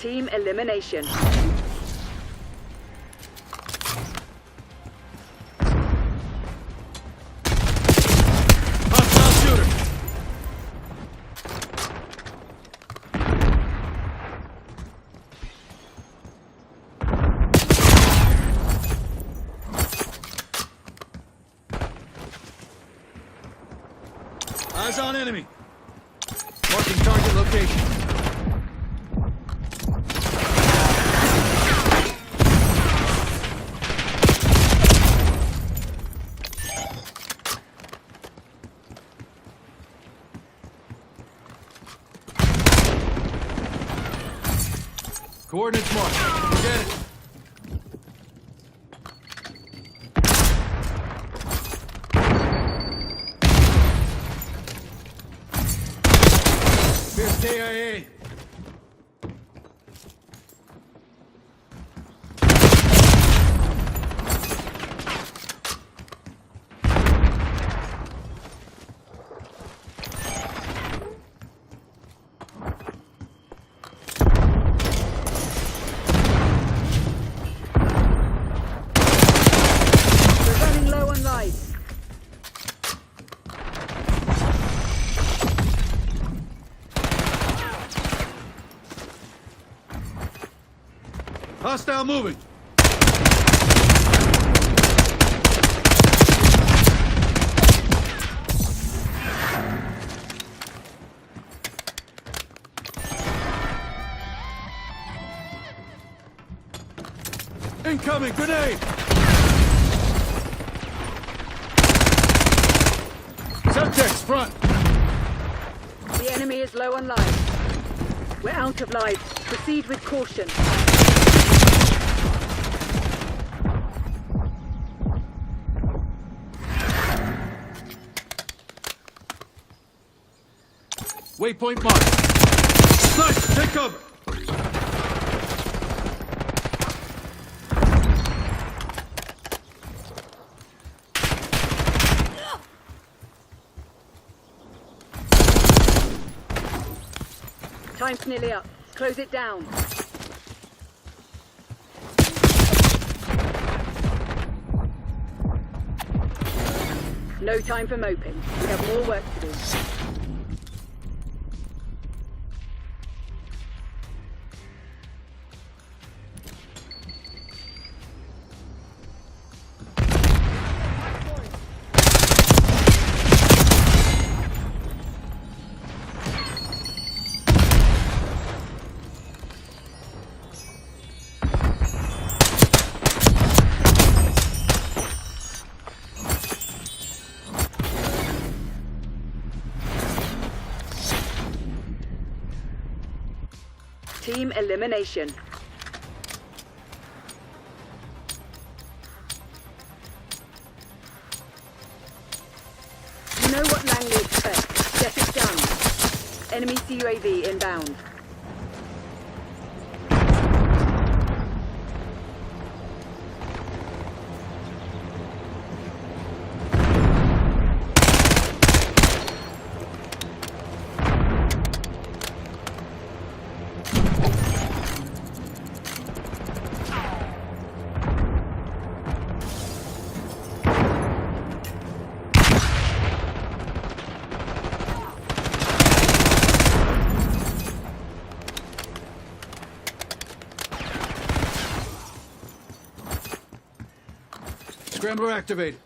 Team elimination. Hostile shooter. Eyes on enemy. Marking target location. Coordinates marked. Get it. Here's KIA. We're running low on lives. Hostile moving. Incoming grenade. Semtex front. The enemy is low on lives. We're out of lives. Proceed with caution. Waypoint marked. Nice. Take cover. Time's nearly up. Close it down. No time for moping. We have more work to do. Team elimination. You know what Langley expects. Get it done. Enemy CUAV inbound. Scrambler activated.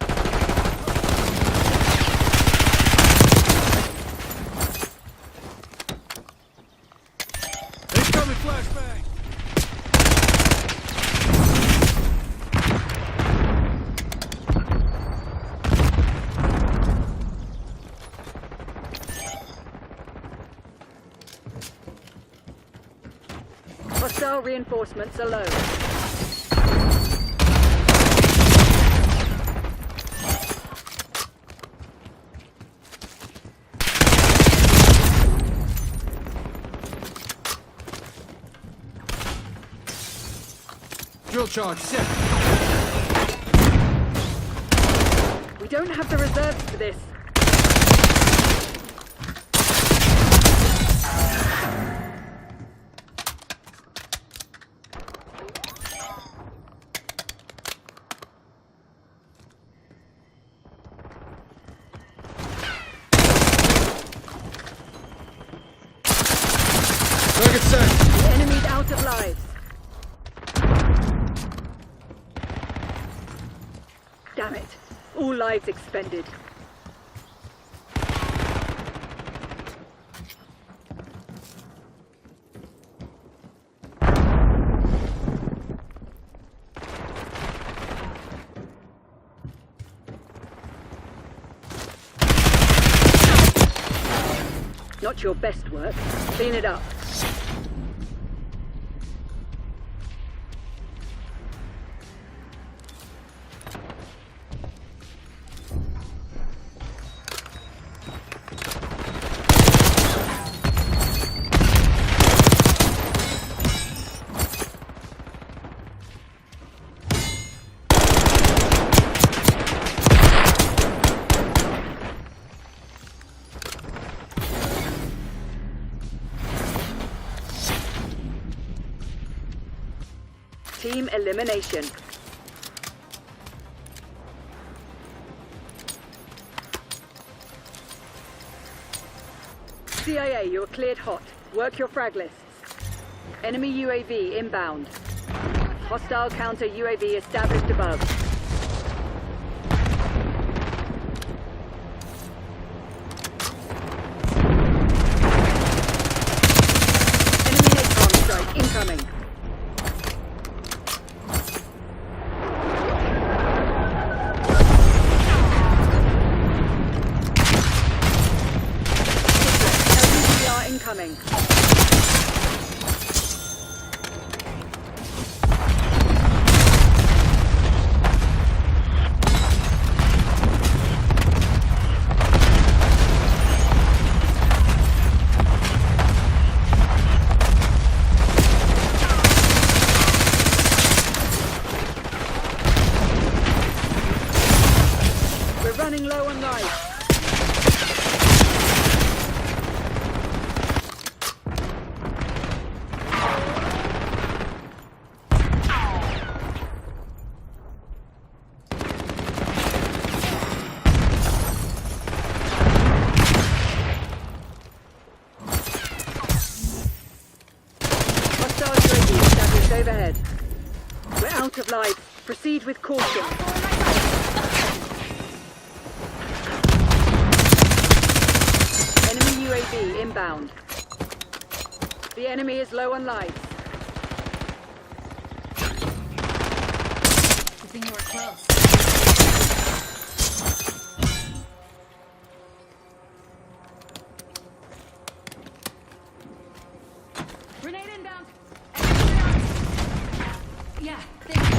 Incoming flashbang. Hostile reinforcements are low. Drill charge set. We don't have the reserves for this. lives. Damn it. All lives expended. Not your best work. Clean it up. Team elimination. CIA, you're cleared hot. Work your frag lists. Enemy UAV inbound. Hostile counter UAV established above. Enemy napalm strike incoming. Incoming. We're running low on life. Overhead. We're out of lives. Proceed with caution. Enemy UAV inbound. The enemy is low on lives. I think you were close. Grenade inbound. Yeah, thank you.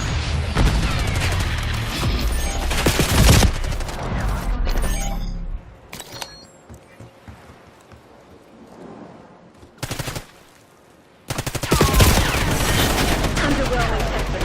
Underwhelming effort.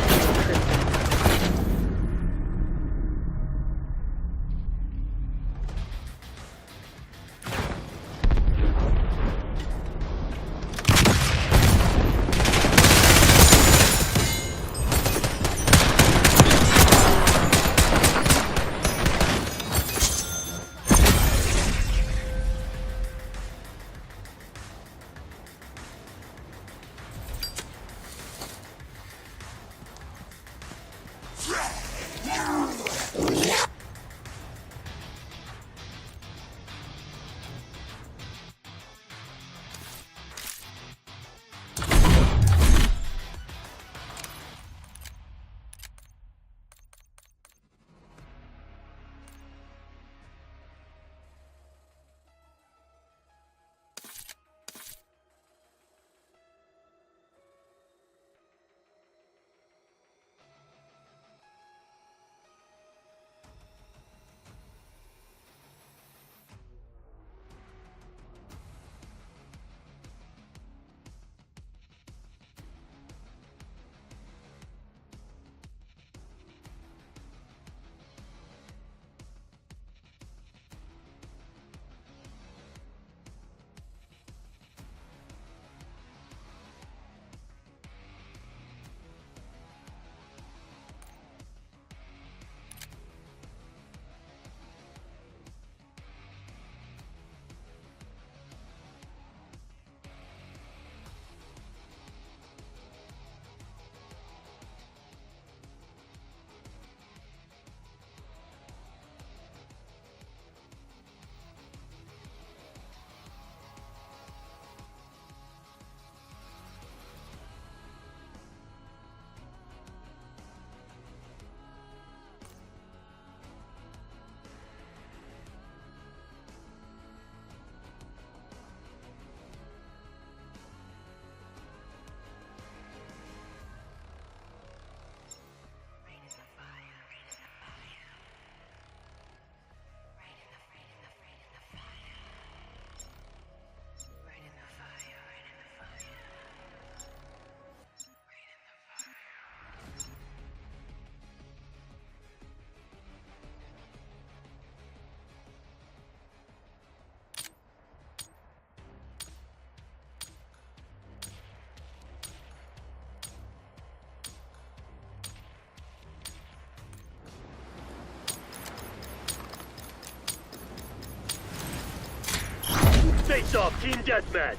face-off, team deathmatch.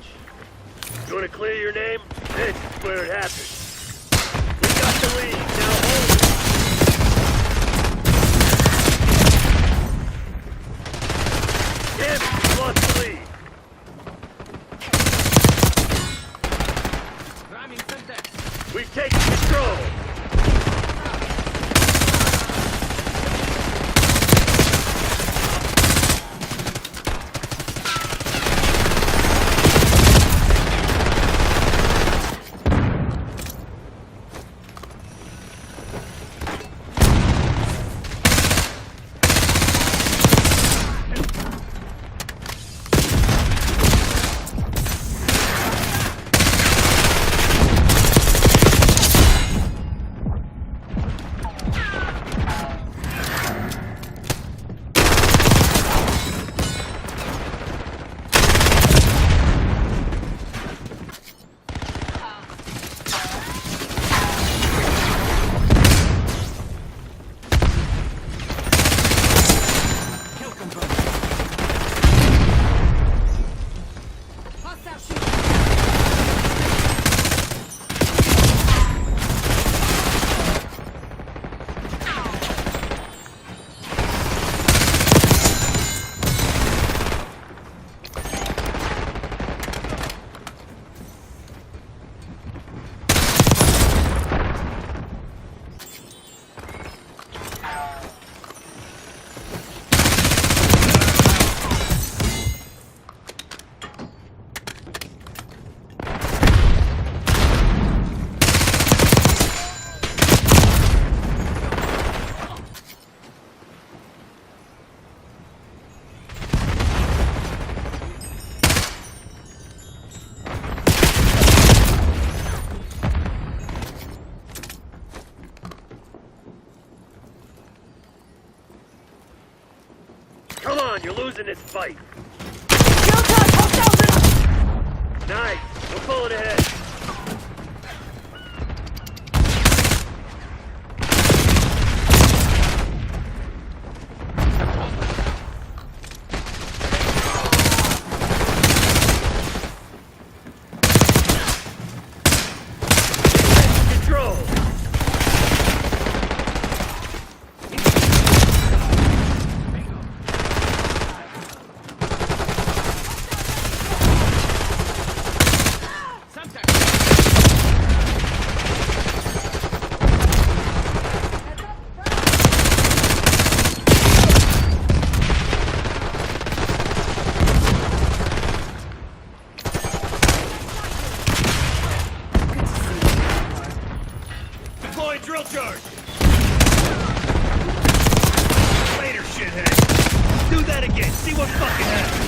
You want to clear your name? This is where it happens. We got the lead, now hold it. Damn it, we lost the lead. We've taken control. Come on, you're losing this fight. Nice, we're pulling ahead. Control. Deploy drill charge! Later, shithead! Do that again, see what fucking happens!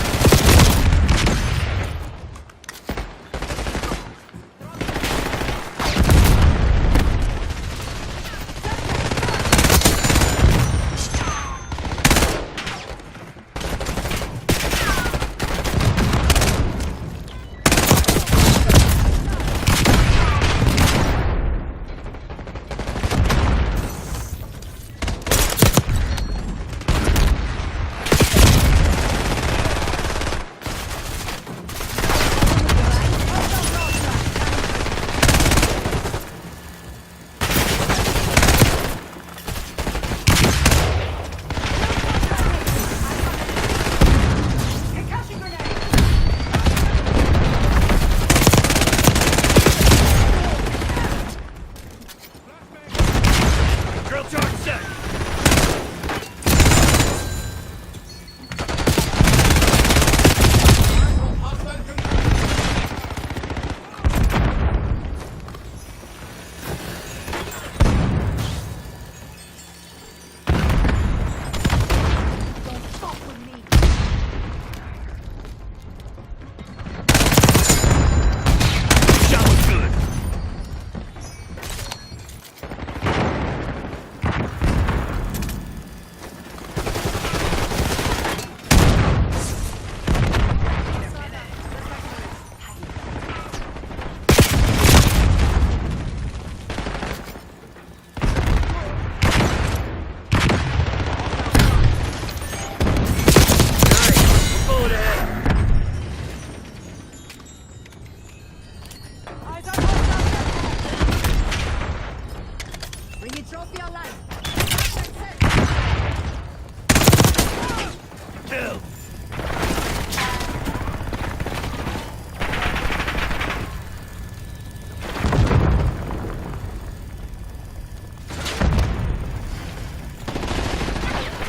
still!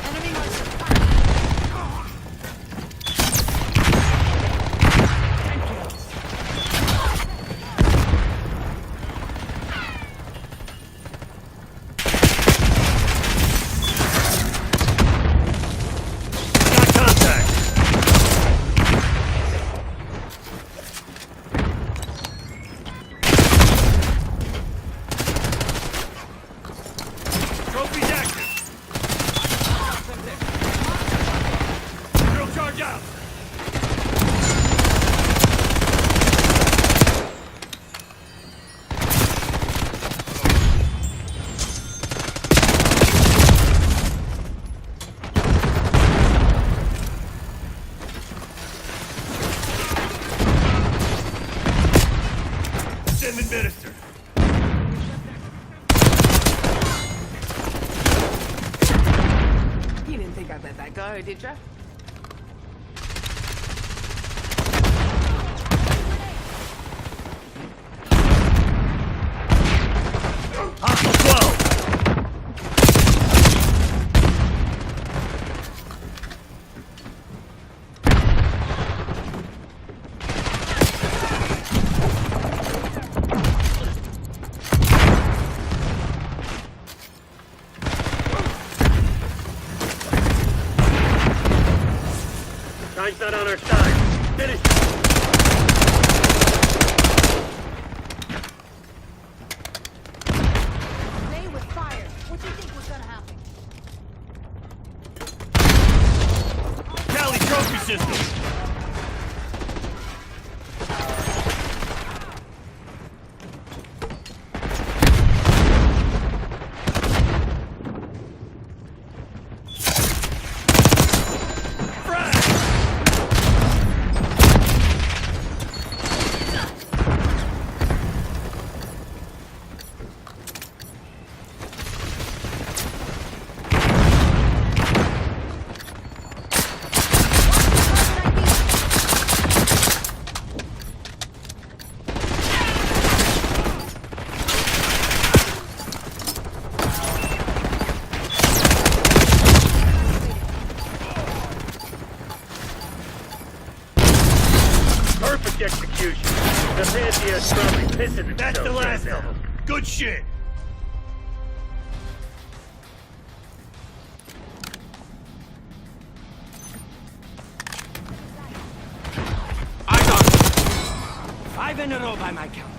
Enemy monster. Got contact! Trophy's active! Drill charge out! Sim administered. You didn't think I'd let that go, did ya? Hostile 12! Time's not on our side. Finish it. Play with fire. What do you think was gonna happen? Cali trophy system! Frag! Perfect execution. The Pantheon's probably pissing themselves. That's the last of them. Good shit. I got it. 5 in a row by my count.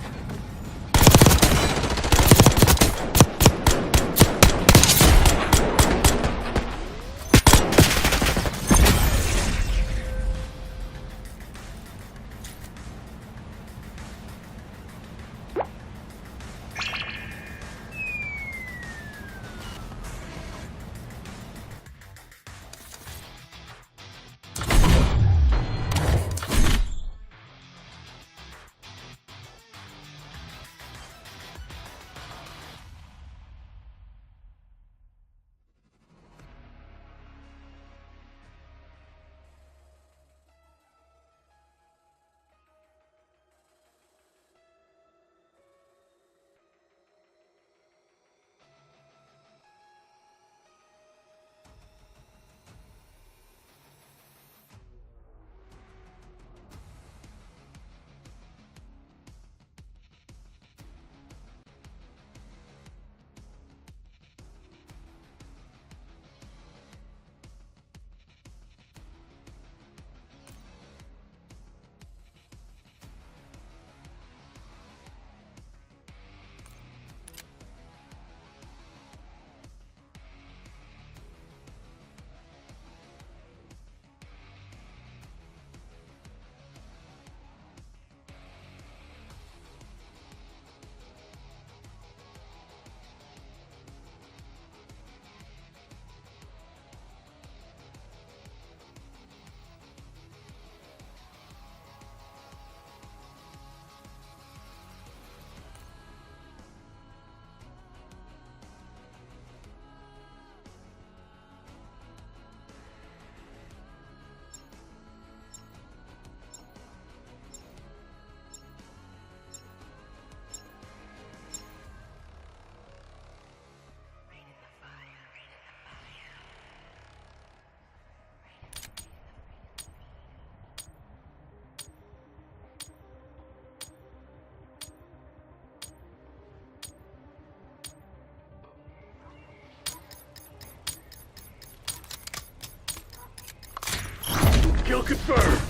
Kill confirmed.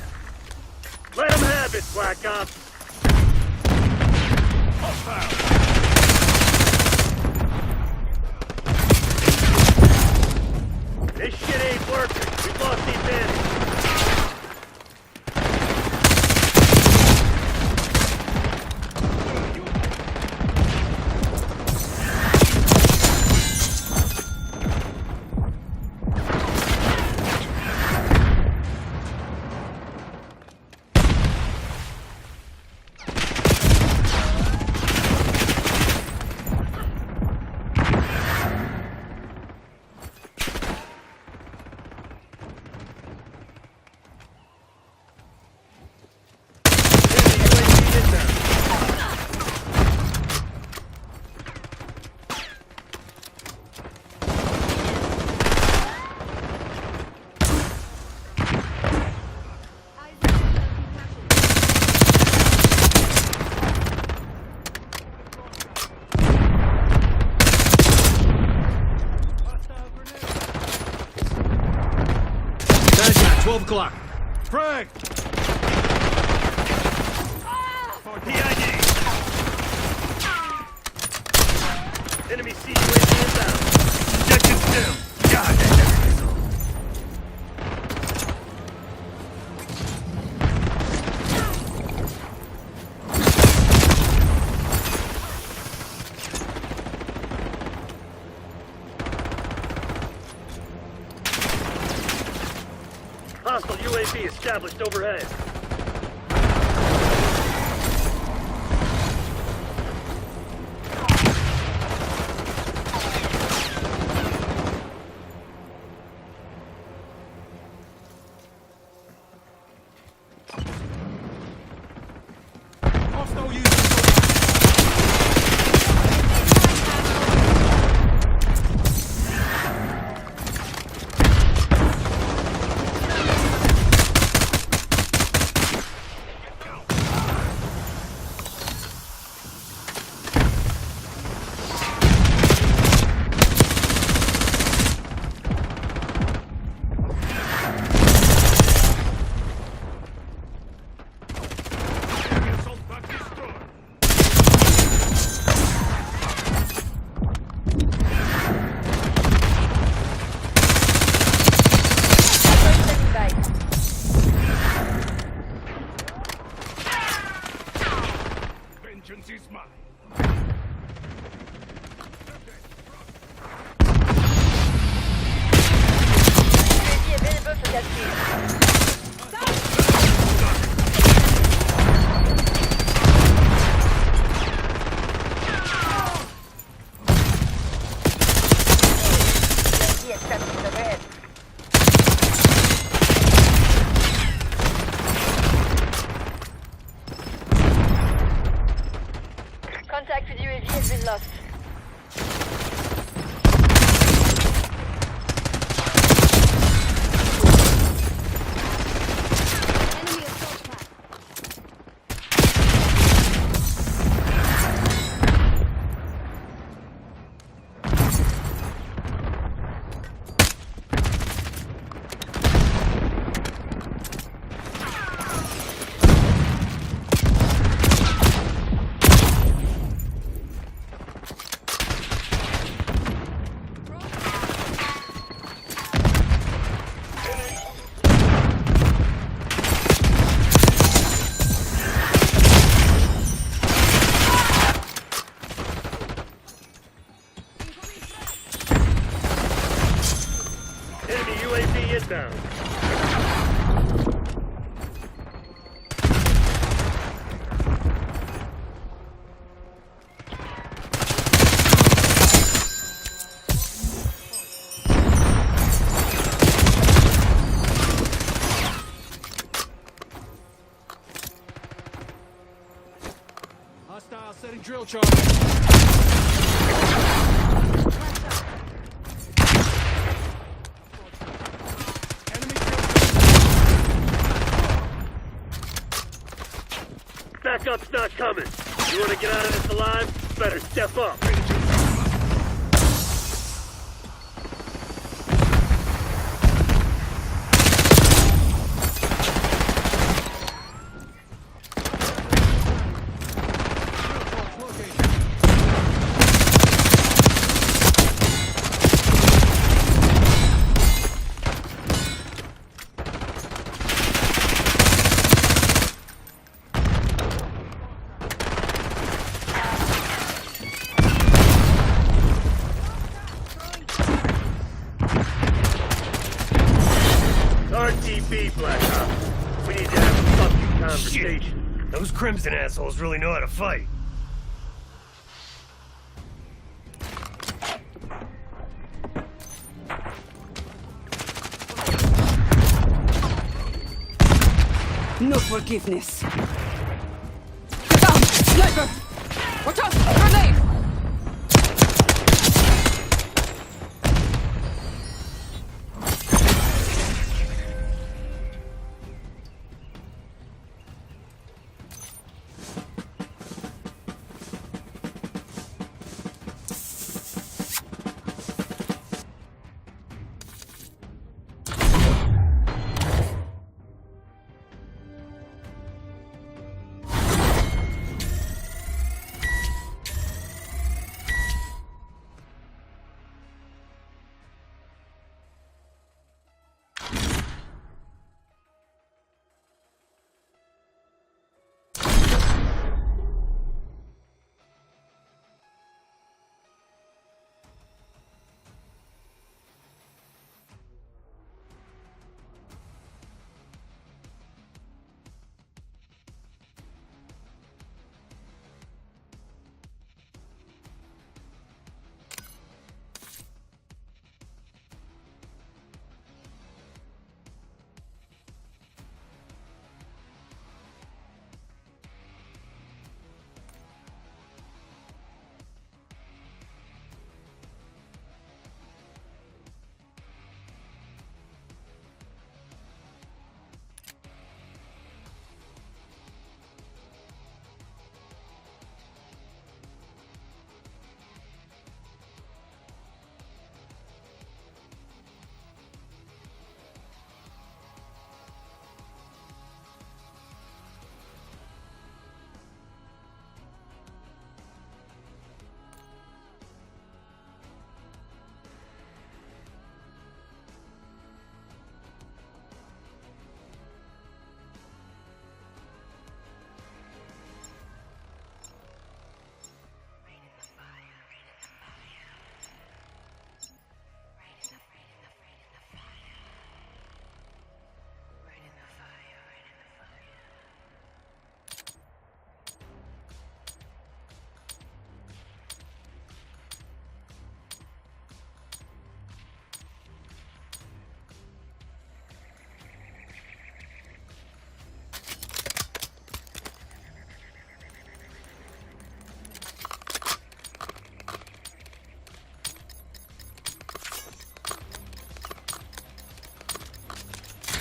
Let him have it, Black Ops. This shit ain't working. We've lost the advantage. Badger, 12 o'clock. Frag! PID! Enemy CUAV inbound. Objective still. God, that missile. Hostile UAV established overhead. Hostile using Vengeance is mine. UAV available for that field. UAV established overhead. Contact with UAV has been lost. Enemy assault pack. Enemy UAV inbound. hostile setting drill charge. Backup's not coming. You want to get out of this alive? Better step up. RTB, Black Ops. We need to have a fucking conversation. Those Crimson assholes really know how to fight. No forgiveness. Get down! Sniper! Watch out! Grenade!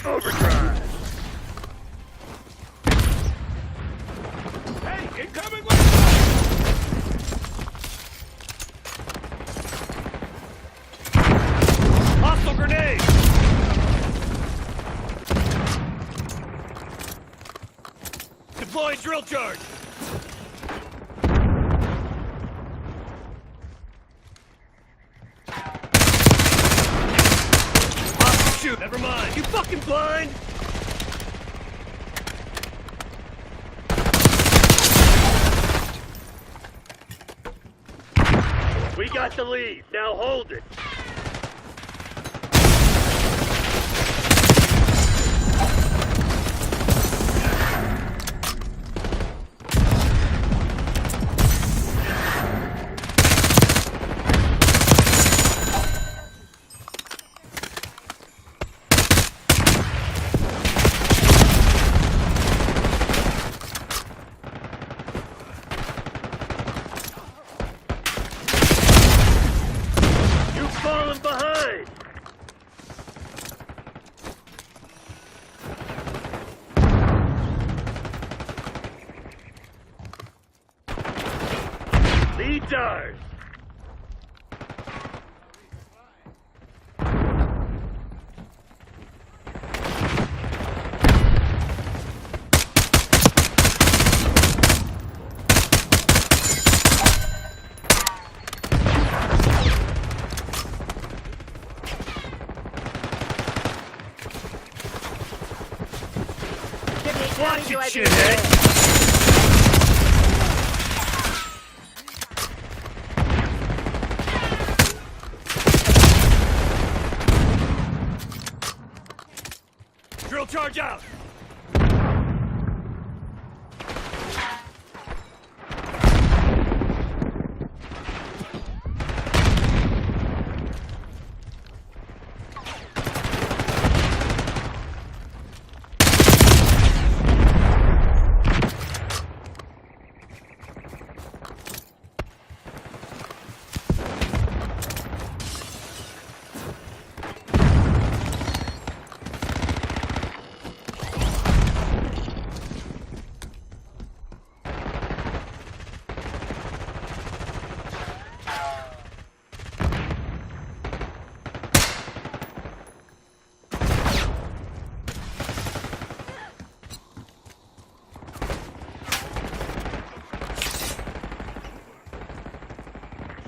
Overdrive. Hey, incoming! Hostile grenade! Deploying drill charge! Shoot, never mind. You fucking blind? We got the lead. Now hold it. Falling behind! Lead's ours! Watch it, shithead! Drill charge out!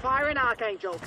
Fire an Archangel.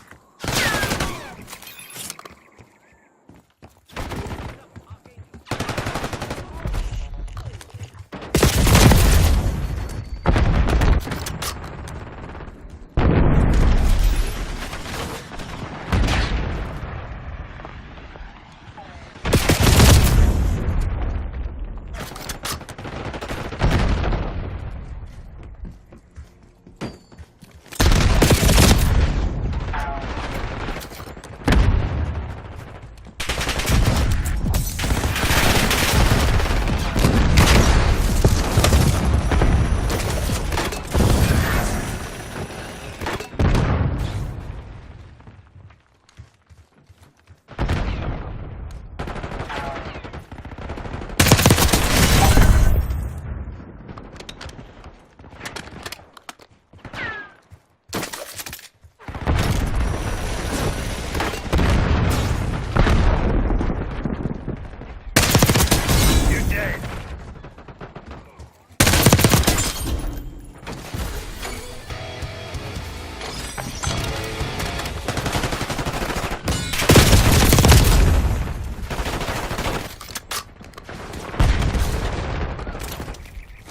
You're dead.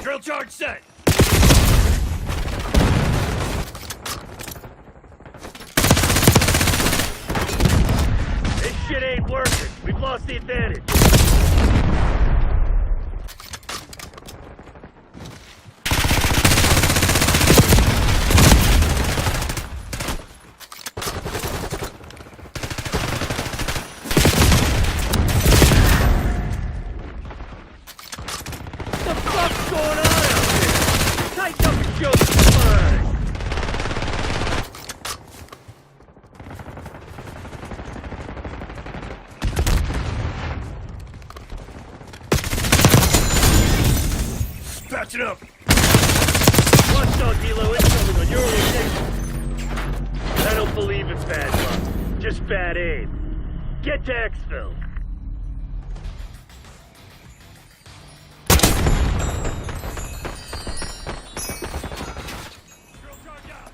Drill charge set! This shit ain't working. We've lost the advantage. What the fuck's going on out here? Tighten up and show some spine. Patch it up! Watchdog Hilo incoming on your location. I don't believe it's bad luck, just bad aim. Get to Exfil. Drill charge out!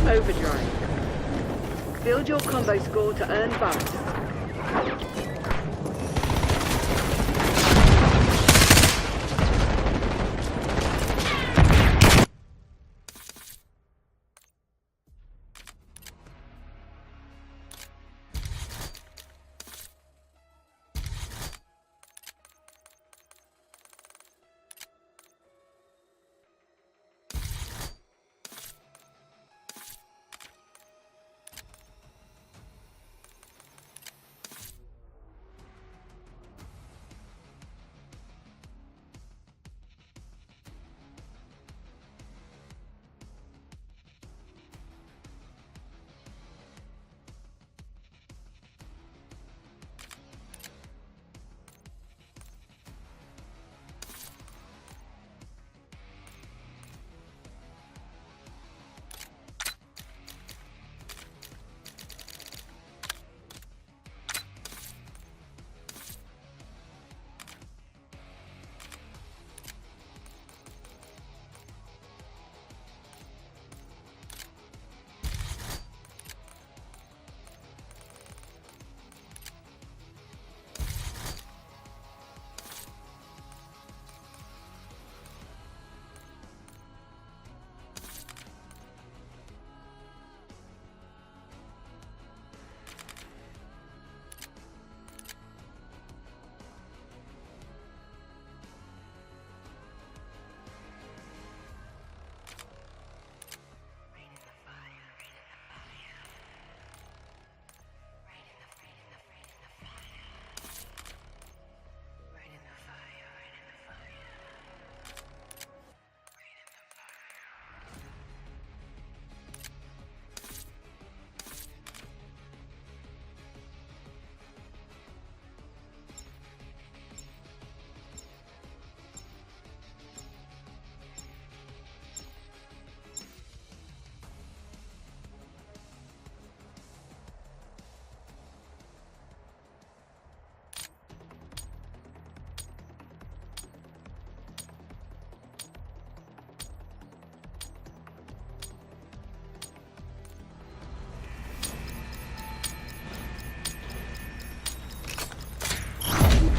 Overdrive. Build your combo score to earn buffs.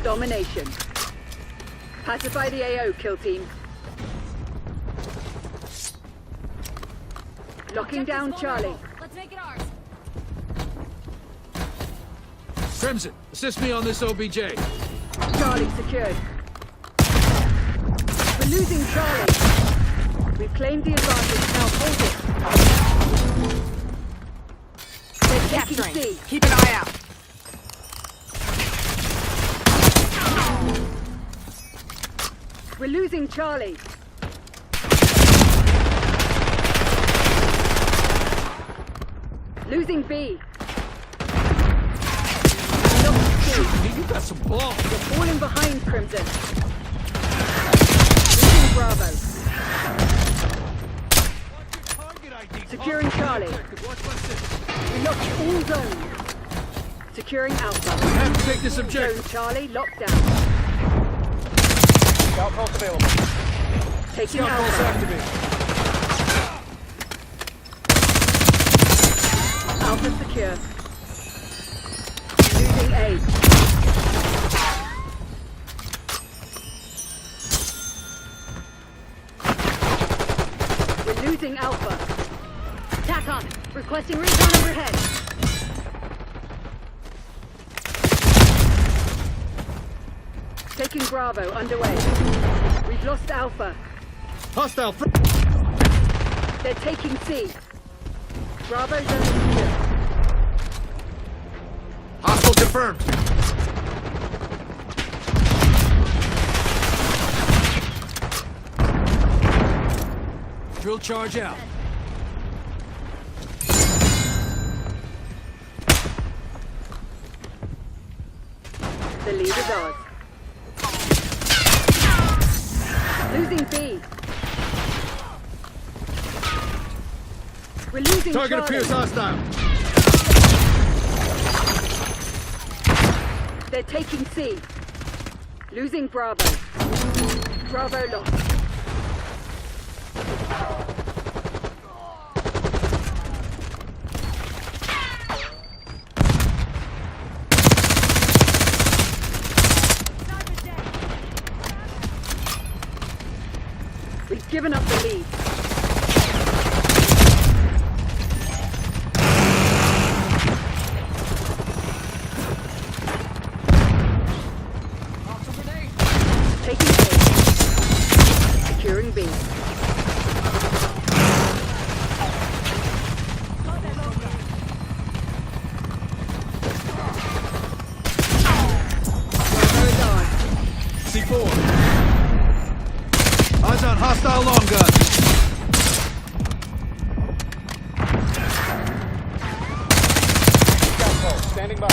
Domination. Pacify the AO, kill team. Locking down Charlie. Let's make it ours. Crimson, assist me on this OBJ. Charlie secured. We're losing Charlie. We've claimed the advantage, now hold it. They're taking Capturing. C. Keep an eye out. We're losing Charlie. Losing B. Lost C. You got some balls. We're falling behind, Crimson. Losing Bravo. Target ID. Securing Charlie. Watch my six. We locked all zones. Securing Alpha. We have to take this Zone objective. Charlie locked down. Scout pulse available. Taking Scout pulse Alpha. activated. Alpha secure. Losing A. We're losing Alpha. TACON, requesting recon overhead. Taking Bravo underway. We've lost Alpha. Hostile. They're taking C. Bravo zone secure. Hostile confirmed. Drill charge out. The lead is ours. Losing B. We're losing Target Charlie. appears hostile. They're taking C. Losing Bravo. Bravo lost. given up the lead. Taking A. Securing B. C4. Eyes on hostile long gun. Standing by.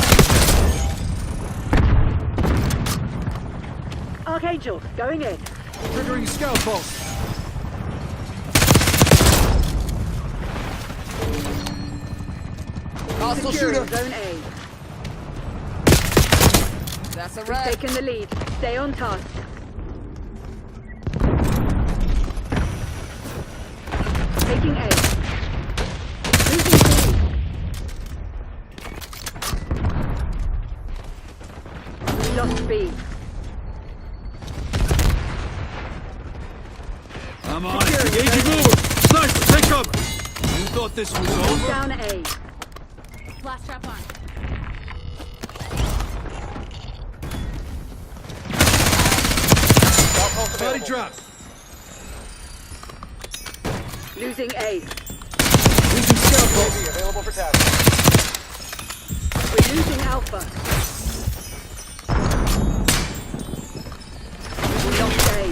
Archangel, going in. Triggering scout pulse. Hostile Securing shooter. Zone A. That's a We've wrap. taken the lead. Stay on task. Taking A. Losing B. We lost B. I'm on it. Securing Engaging Zone A. mover. Sniper, take cover. You thought this was over? Down A. Blast trap on. Body drop. Losing A. Losing scout pulse. UAV available for task. We're losing Alpha. We lost A.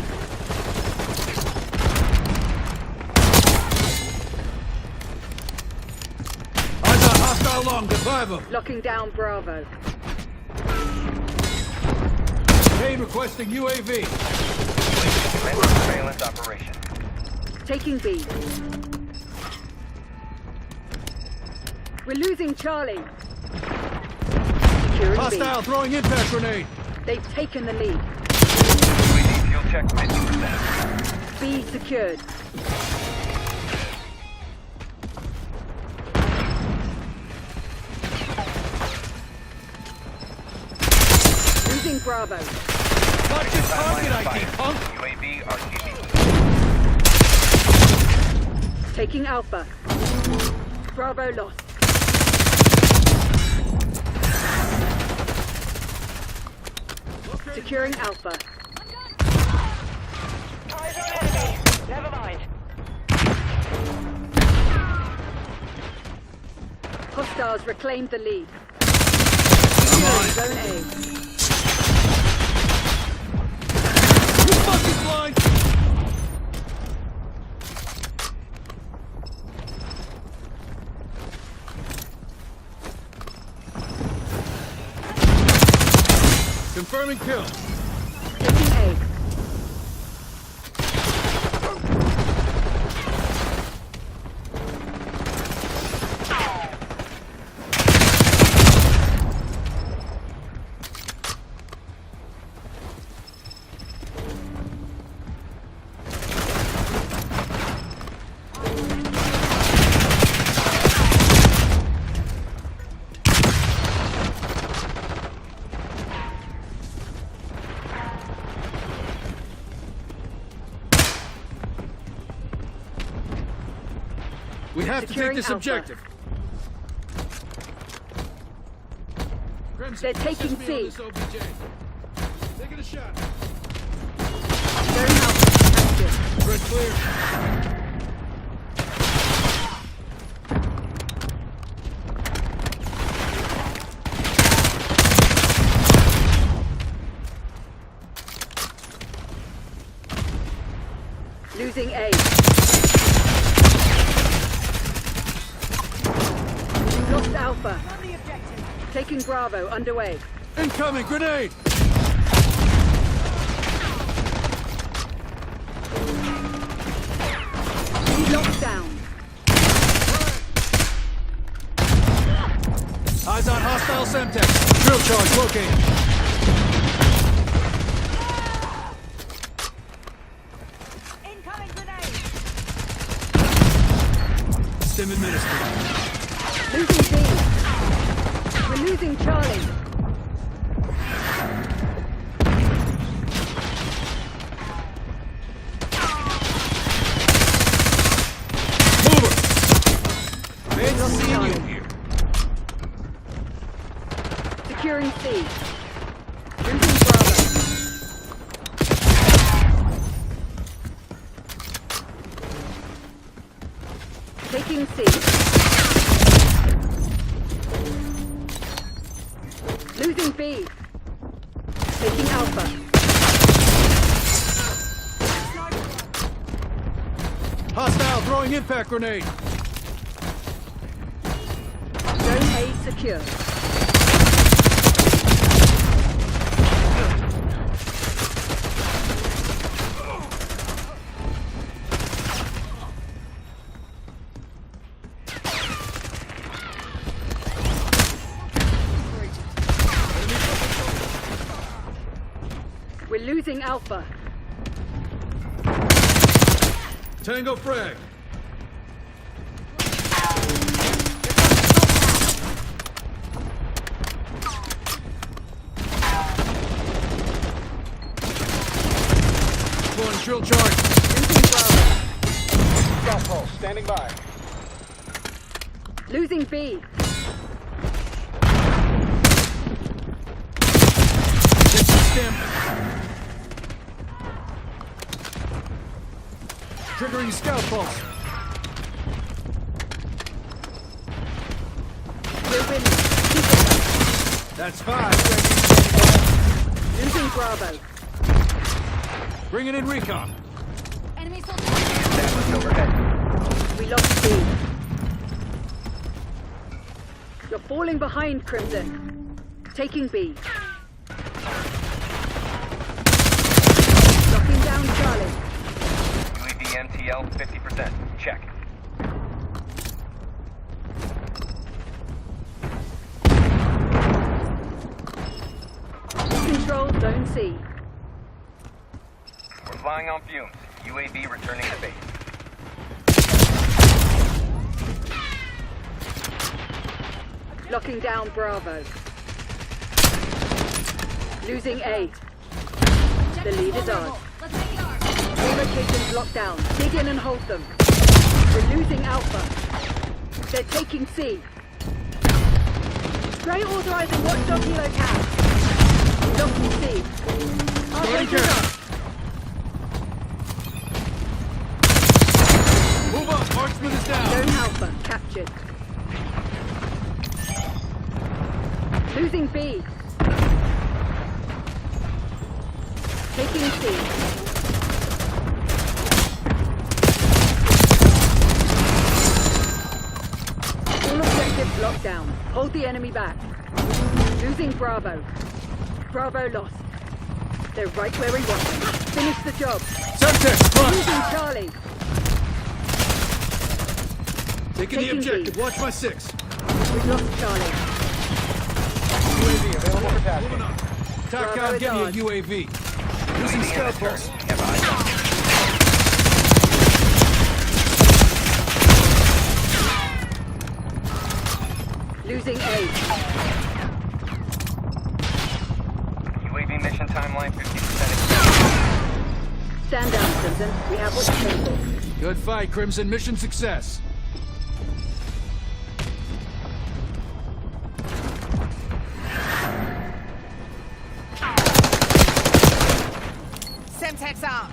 Eyes on hostile long gun. 5 of them. Locking down Bravo. Kane requesting UAV. Surveillance operation. Taking B. We're losing Charlie. Securing Hostile throwing impact grenade. B. They've taken the lead. UAV fuel check 50%. B secured. Losing Bravo. Watch your target ID, punk. UAV RTB. Taking Alpha. Bravo lost. Securing Alpha. Never mind. Hostiles reclaimed the lead. Securing Zone A. You fucking blind. Confirming kill. Taking A. We have to take Securing this Alpha. objective. Crimson, They're taking assist me on C. this OBJ. Taking a shot. Zone Alpha active. Red clear. Losing A. We lost Alpha. On the objective. Taking Bravo underway. Incoming grenade. We locked down. Eyes on hostile Semtex. Drill charge located. Incoming grenade. Stim administered. Losing B. We're losing Charlie. C. Losing Bravo. Taking C. Losing B. Taking Alpha. Hostile throwing impact grenade. Zone A secure. We're losing Alpha. Tango frag. One drill charge. Losing Bravo. Scout pulse, standing by. Losing B. Get some stamp. Triggering scout pulse. We're winning. Keep it up. That's 5. Losing Bravo. Bringing in recon. Enemy soldier. Established overhead. We lost B. You're falling behind, Crimson. Taking B. Locking down Charlie. UAV MTL 50%. Check. Control Zone C. We're flying on fumes. UAV returning to base. Locking down Bravo. Losing A. The lead is ours. Let's make it ours. All locations locked down. Dig in and hold them. We're losing Alpha. They're taking C. Stray authorizing Watchdog Helo Cam. Locking C. Our Starting break is camp. up. Move up. Marksman is down. Zone Alpha captured. Losing B. Taking C. All objectives locked down. Hold the enemy back. Losing Bravo. Bravo lost. They're right where we want them. Finish the job. Semtex, front. Losing Charlie. Taking the Taking objective. B. Watch my 6. We've lost Charlie. UAV available for tasking. Moving up. Bravo TACCOM, is get me a ours. UAV. Using UAV scout in turn. pulse. Have eyes on. Losing A. UAV mission timeline 50%. Stand down, Crimson. We have what you came for. Good fight, Crimson. Mission success. Semtex out.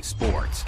sports.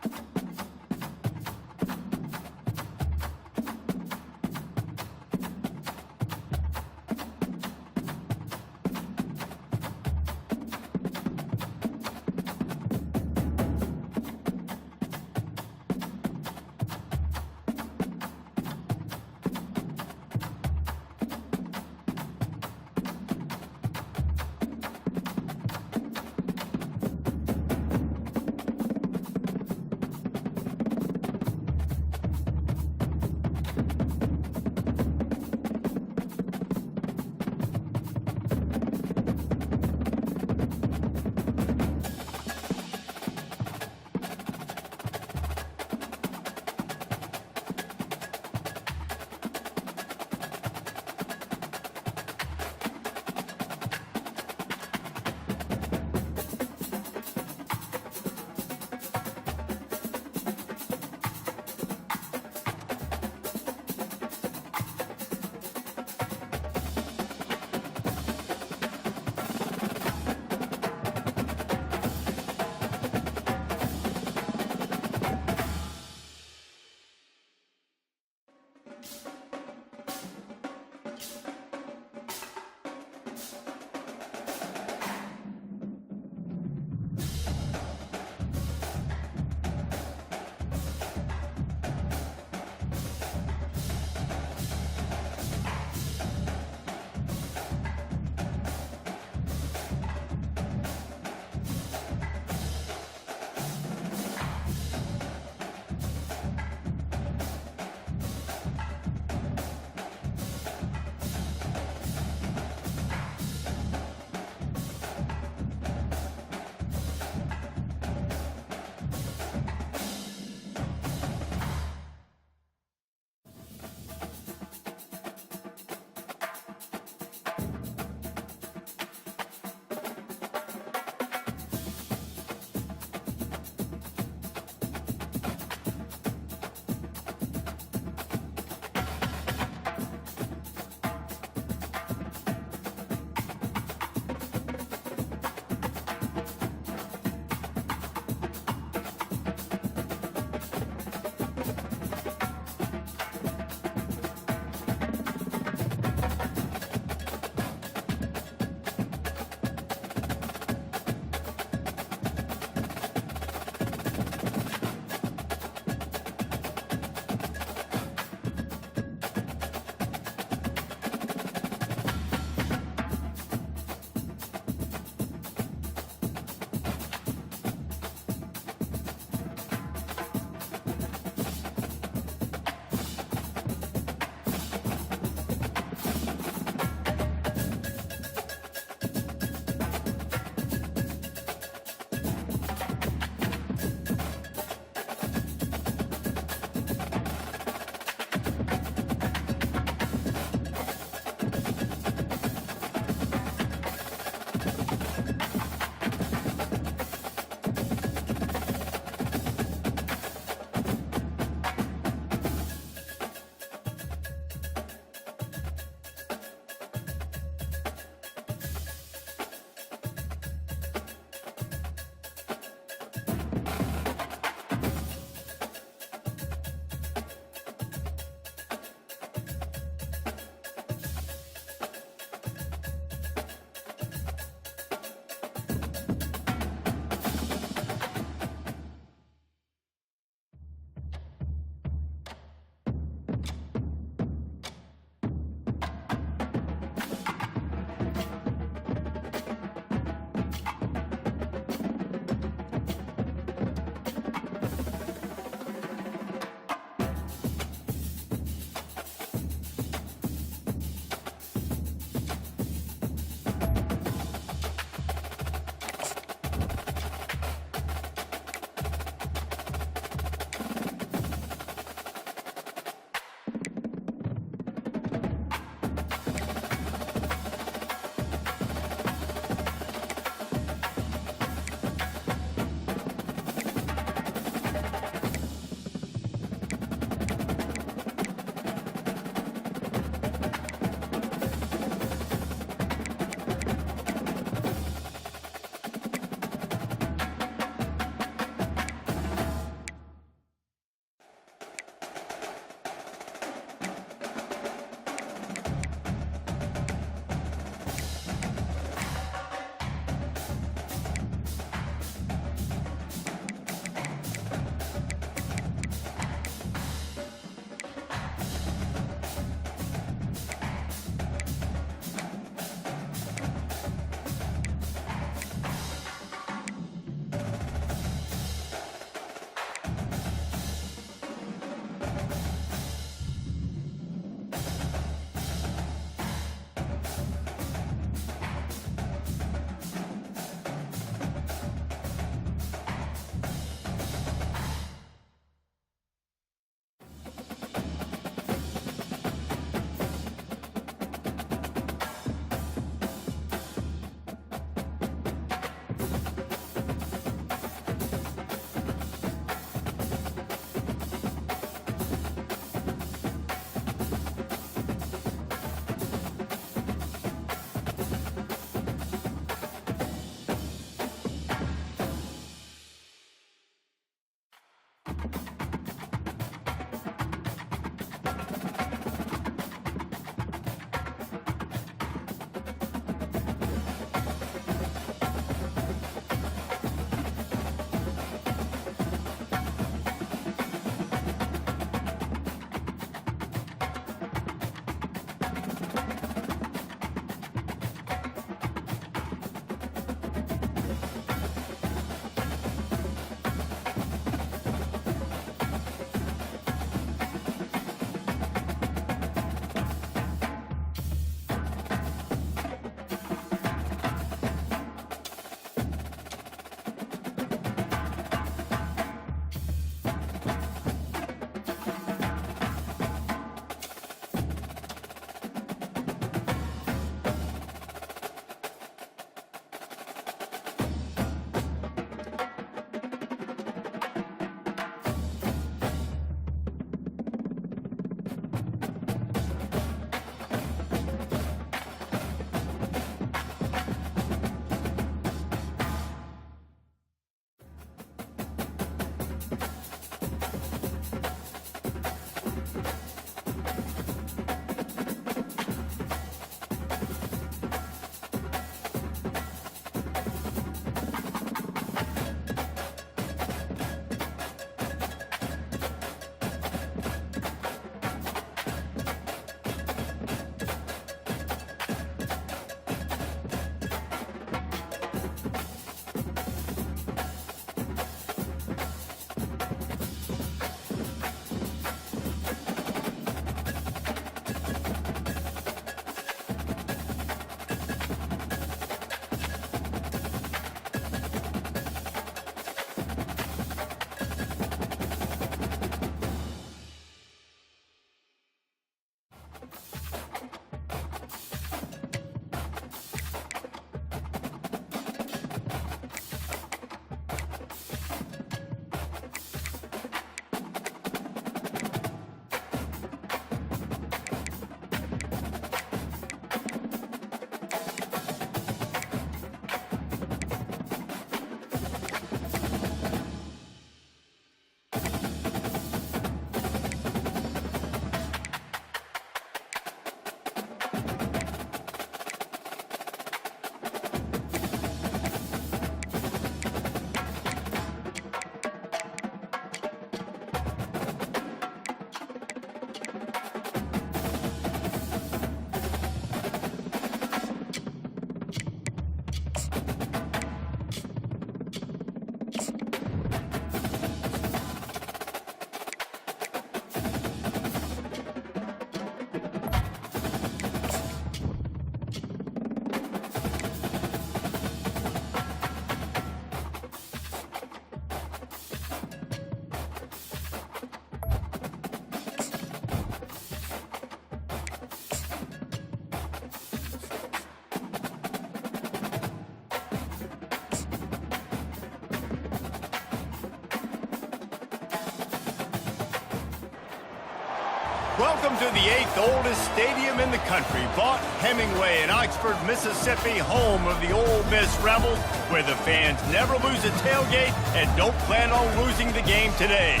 Welcome to the 8th oldest stadium in the country, Vaught Hemingway in Oxford, Mississippi, home of the Ole Miss Rebels, where the fans never lose a tailgate and don't plan on losing the game today.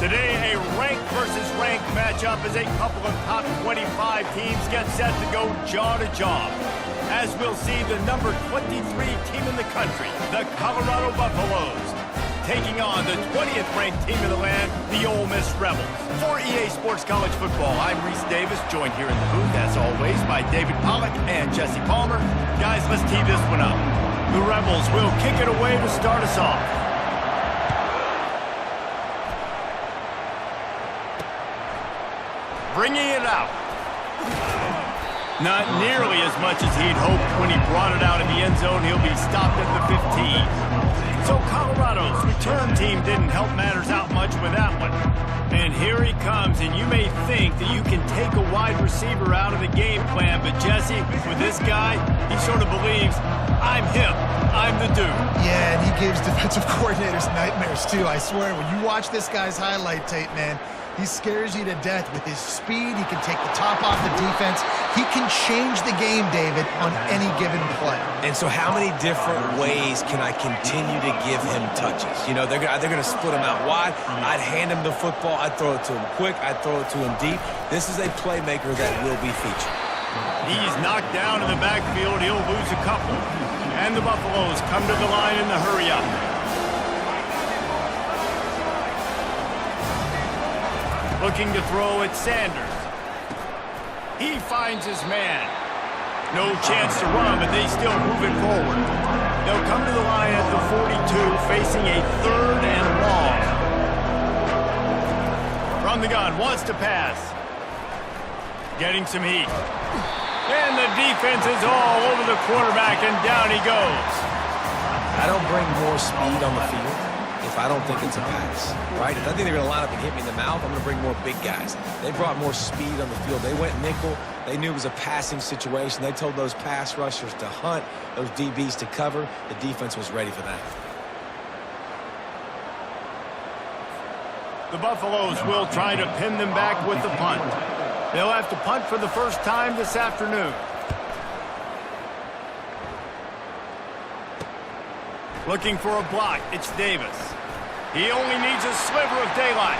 Today, a ranked versus ranked matchup as a couple of top 25 teams get set to go jaw to jaw. As we'll see the number 23 team in the country, the Colorado Buffaloes, taking on the 20th ranked team in the land, the Ole Miss Rebels. For EA Sports College Football, I'm Reese Davis, joined here in the booth, as always, by David Pollack and Jesse Palmer. Guys, let's tee this one up. The Rebels will kick it away to start us off. Bringing it out. Not nearly as much as he'd hoped when he brought it out in the end zone. He'll be stopped at the 15. So Colorado's return team didn't help matters out much with that one. And here he comes, and you may think that you can take a wide receiver out of the game plan, but Jesse, with this guy, he sort of believes, I'm him, I'm the dude. Yeah, and he gives defensive coordinators nightmares too, I swear. When you watch this guy's highlight tape, man, he scares you to death with his speed. He can take the top off the defense. He can change the game, David, on any given play. And so how many different ways can I continue to give him touches? You know, they're going to split him out wide. I'd hand him the football. I'd throw it to him quick. I'd throw it to him deep. This is a playmaker that will be featured. He's knocked down in the backfield. He'll lose a couple. And the Buffaloes come to the line in the hurry-up. Looking to throw at Sanders. He finds his man. No chance to run, but they still move it forward. They'll come to the line at the 42, facing a 3rd and long. From the gun, wants to pass. Getting some heat. And the defense is all over the quarterback, and down he goes. I don't bring more speed on the field if I don't think it's a pass, right? If I think they're going to line up and hit me in the mouth, I'm going to bring more big guys. They brought more speed on the field. They went nickel. They knew it was a passing situation. They told those pass rushers to hunt, those DBs to cover. The defense was ready for that. The Buffaloes will try to pin them back with the punt. They'll have to punt for the first time this afternoon. Looking for a block, it's Davis. He only needs a sliver of daylight.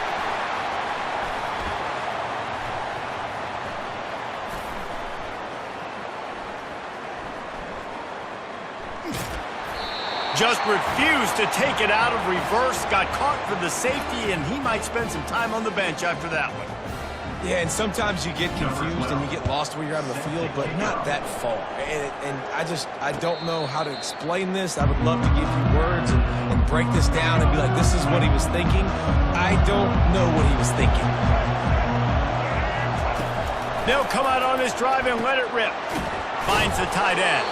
Just refused to take it out of reverse, got caught for the safety, and he might spend some time on the bench after that one. Yeah, and sometimes you get confused and you get lost where you're out of the field, but not that far. And I don't know how to explain this. I would love to give you words and break this down and be like, this is what he was thinking. I don't know what he was thinking. They'll come out on this drive and let it rip. Finds the tight end.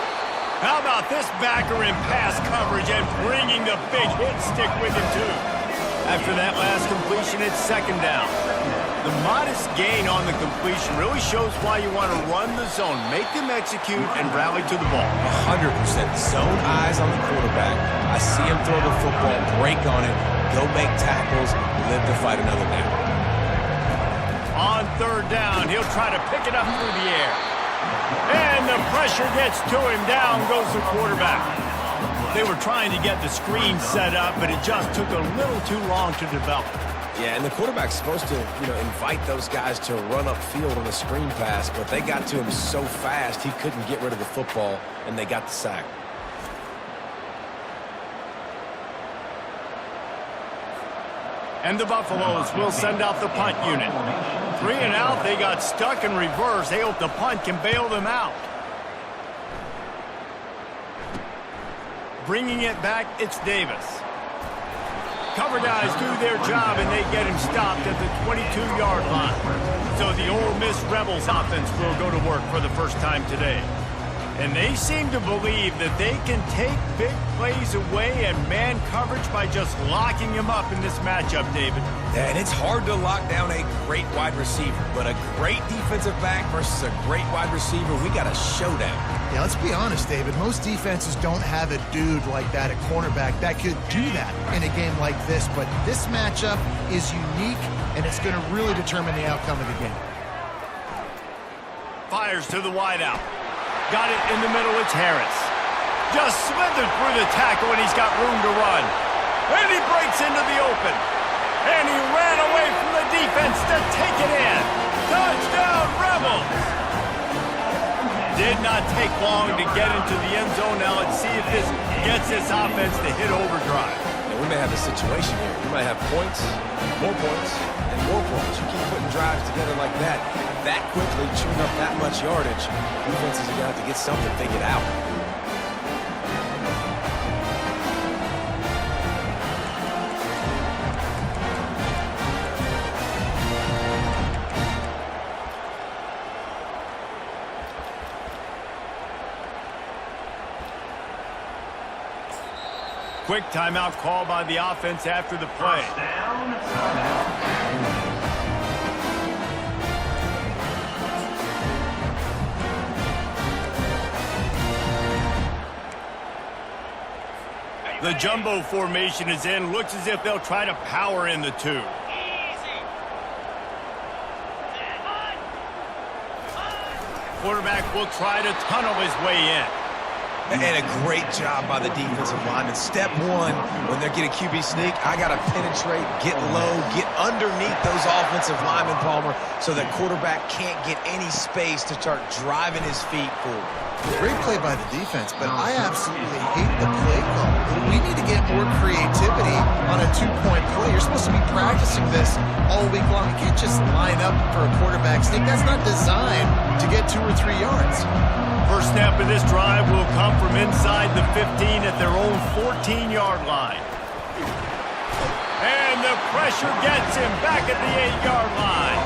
How about this backer in pass coverage and bringing the big hit stick with him, too? After that last completion, it's 2nd down. The modest gain on the completion really shows why you want to run the zone, make them execute, and rally to the ball. 100%. Zone eyes on the quarterback. I see him throw the football, break on it, go make tackles, live to fight another down. On 3rd down, he'll try to pick it up through the air. And the pressure gets to him. Down goes the quarterback. They were trying to get the screen set up, but it just took a little too long to develop. Yeah, and the quarterback's supposed to, invite those guys to run upfield on a screen pass, but they got to him so fast he couldn't get rid of the football, and they got the sack. And the Buffaloes will send out the punt unit. 3 and out, they got stuck in reverse. They hope the punt can bail them out. Bringing it back, it's Davis. Cover guys do their job, and they get him stopped at the 22-yard line. So the Ole Miss Rebels offense will go to work for the first time today. And they seem to believe that they can take big plays away and man coverage by just locking him up in this matchup, David. Yeah, and it's hard to lock down a great wide receiver, but a great defensive back versus a great wide receiver, we got a showdown. Yeah, let's be honest, David. Most defenses don't have a dude like that, a cornerback, that could do that in a game like this. But this matchup is unique, and it's going to really determine the outcome of the game. Fires to the wideout. Got it in the middle, it's Harris. Just slithered through the tackle, and he's got room to run. And he breaks into the open. And he ran away from the defense to take it in. Touchdown, Rebels! Did not take long to get into the end zone. Now let's see if this gets this offense to hit overdrive. And we may have a situation here. We might have points, and more points. You keep putting drives together like that quickly, chewing up that much yardage, defenses are going to have to get something figured out. Quick timeout call by the offense after the play. The jumbo formation is in. Looks as if they'll try to power in the two. Quarterback will try to tunnel his way in. And a great job by the defensive lineman. Step one, when they're getting QB sneak, I got to penetrate, get low, get underneath those offensive linemen, Palmer, so that quarterback can't get any space to start driving his feet forward. Great play by the defense, but I absolutely hate the play call. We need to get more creativity on a two-point play. You're supposed to be practicing this all week long. You can't just line up for a quarterback sneak. That's not designed to get 2 or 3 yards. First snap of this drive will come from inside the 15 at their own 14-yard line. And the pressure gets him back at the 8-yard line.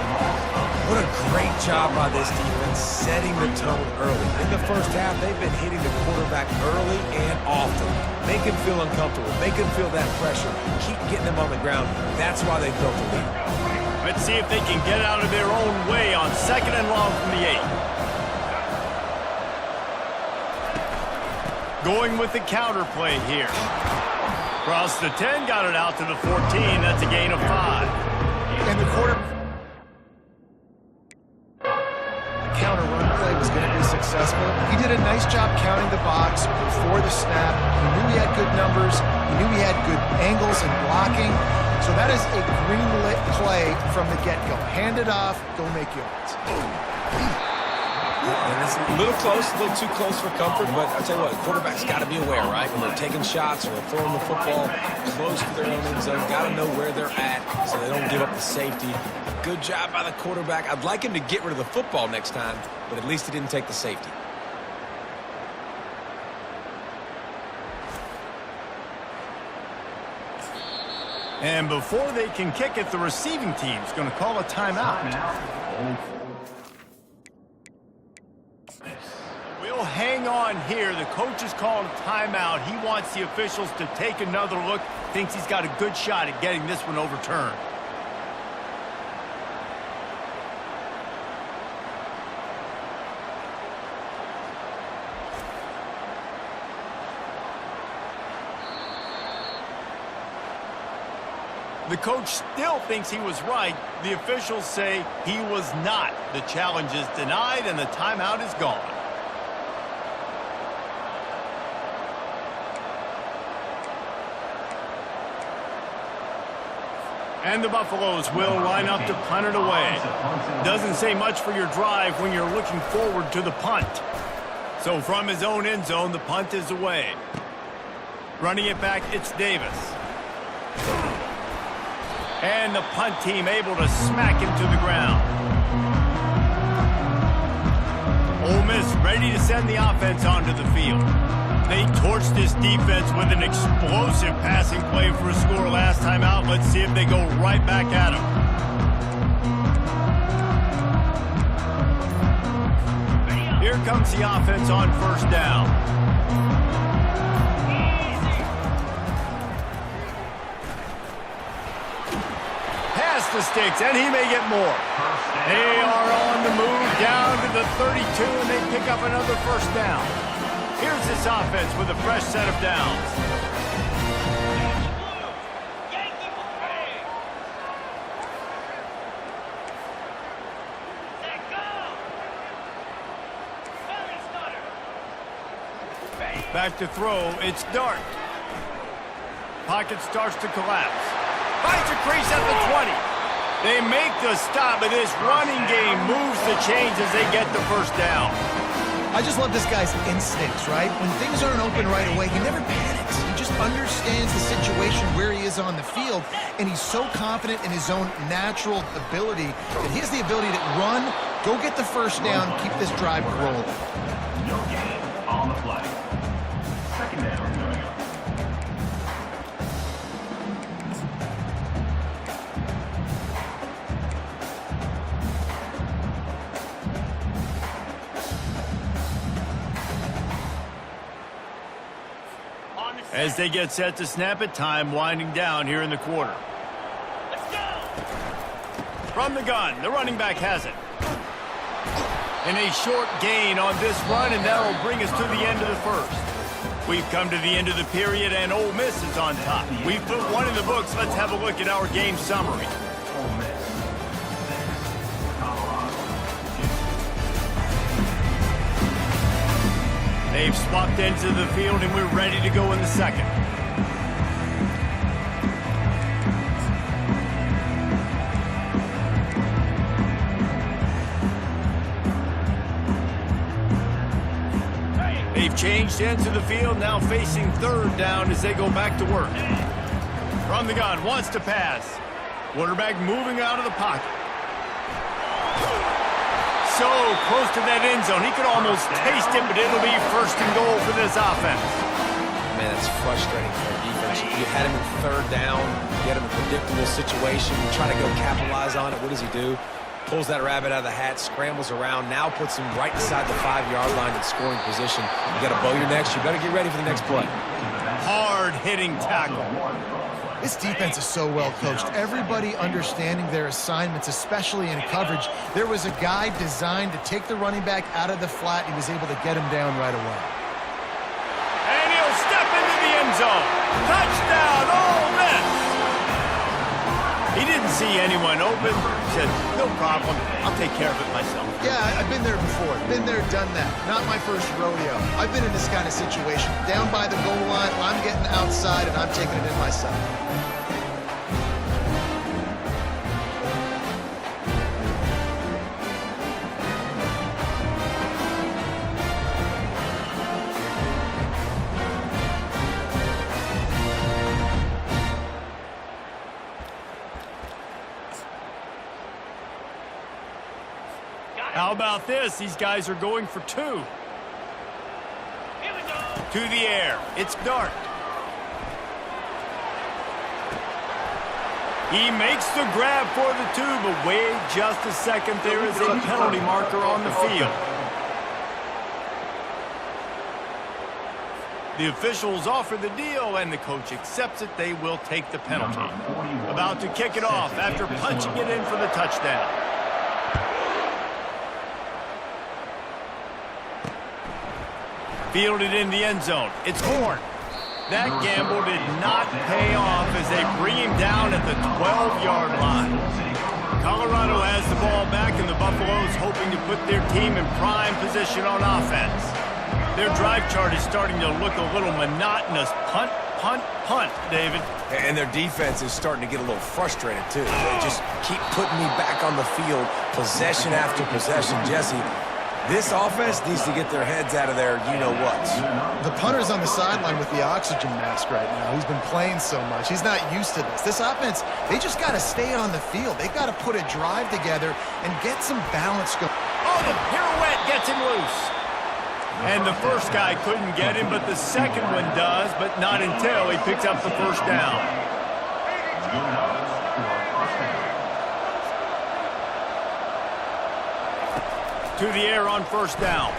What a great job by this defense setting the tone early. In the first half, they've been hitting the quarterback early and often. Make him feel uncomfortable. Make him feel that pressure. Keep getting him on the ground. That's why they built the lead. Let's see if they can get out of their own way on 2nd and long from the 8. Going with the counter play here. Across the 10, got it out to the 14. That's a gain of 5. And the counter run play was going to be successful. He did a nice job counting the box before the snap. He knew he had good numbers. He knew he had good angles and blocking. So that is a green-lit play from the get-go. Hand it off, go make yards. And it's a little close, a little too close for comfort, but I tell you what, the quarterback's got to be aware, right? When they're taking shots or they're throwing the football close to their own end zone, got to know where they're at so they don't give up the safety. Good job by the quarterback. I'd like him to get rid of the football next time, but at least he didn't take the safety. And before they can kick it, the receiving team's going to call a timeout. We'll hang on here. The coach is calling a timeout. He wants the officials to take another look. Thinks he's got a good shot at getting this one overturned. The coach still thinks he was right. The officials say he was not. The challenge is denied and the timeout is gone. And the Buffaloes will line up to punt it away. Doesn't say much for your drive when you're looking forward to the punt. So from his own end zone, the punt is away. Running it back, it's Davis. And the punt team able to smack him to the ground. Ole Miss ready to send the offense onto the field. They torched this defense with an explosive passing play for a score last time out. Let's see if they go right back at him. Here comes the offense on first down. Past the sticks, and he may get more. They are on the move down to the 32, and they pick up another first down. Here's this offense with a fresh set of downs. Back to throw, it's Dart. Pocket starts to collapse. Finds a crease at the 20. They make the stop, but this running game moves the chains as they get the first down. I just love this guy's instincts, right? When things aren't open right away, he never panics. He just understands the situation where he is on the field, and he's so confident in his own natural ability that he has the ability to run, go get the first down, keep this drive rolling. No gain on the play. Second down coming up. As they get set to snap it, time winding down here in the quarter. From the gun, the running back has it. And a short gain on this run, and that'll bring us to the end of the first. We've come to the end of the period, and Ole Miss is on top. We've put one in the books. Let's have a look at our game summary. Ole Miss. Colorado. They've swapped ends of the field, and we're ready to go in the second. They've changed ends of the field, now facing third down as they go back to work. From the gun, wants to pass. Quarterback moving out of the pocket. So close to that end zone. He could almost taste it, but it'll be first and goal for this offense. Man, that's frustrating for their defense. You had him in third down, you had him in a predictable situation, you try to go capitalize on it. What does he do? Pulls that rabbit out of the hat, scrambles around, now puts him right inside the 5-yard line in scoring position. You got to bow your necks. You better get ready for the next play. Hard-hitting tackle. This defense is so well coached. Everybody understanding their assignments, especially in coverage. There was a guy designed to take the running back out of the flat. He was able to get him down right away. And he'll step into the end zone. Touchdown, Ole Miss! He didn't see anyone open. He said, no problem. I'll take care of it myself. Yeah, I've been there before. Been there, done that. Not my first rodeo. I've been in this kind of situation. Down by the goal line, I'm getting outside, and I'm taking it in myself. How about this? These guys are going for two. To the air. It's Dart. He makes the grab for the two, but wait just a second. There is a penalty marker on the field. The officials offer the deal, and the coach accepts it. They will take the penalty. About to kick it off after punching it in for the touchdown. Fielded in the end zone. It's Horn. That gamble did not pay off as they bring him down at the 12-yard line. Colorado has the ball back, and the Buffaloes hoping to put their team in prime position on offense. Their drive chart is starting to look a little monotonous. Punt, punt, punt, David. And their defense is starting to get a little frustrated, too. They just keep putting me back on the field, possession after possession. Jesse, this offense needs to get their heads out of their you-know-whats. The punter's on the sideline with the oxygen mask right now. He's been playing so much. He's not used to this. This offense, they just got to stay on the field. They got to put a drive together and get some balance going. Oh, the pirouette gets him loose. And the first guy couldn't get him, but the second one does, but not until he picks up the first down. To the air on first down.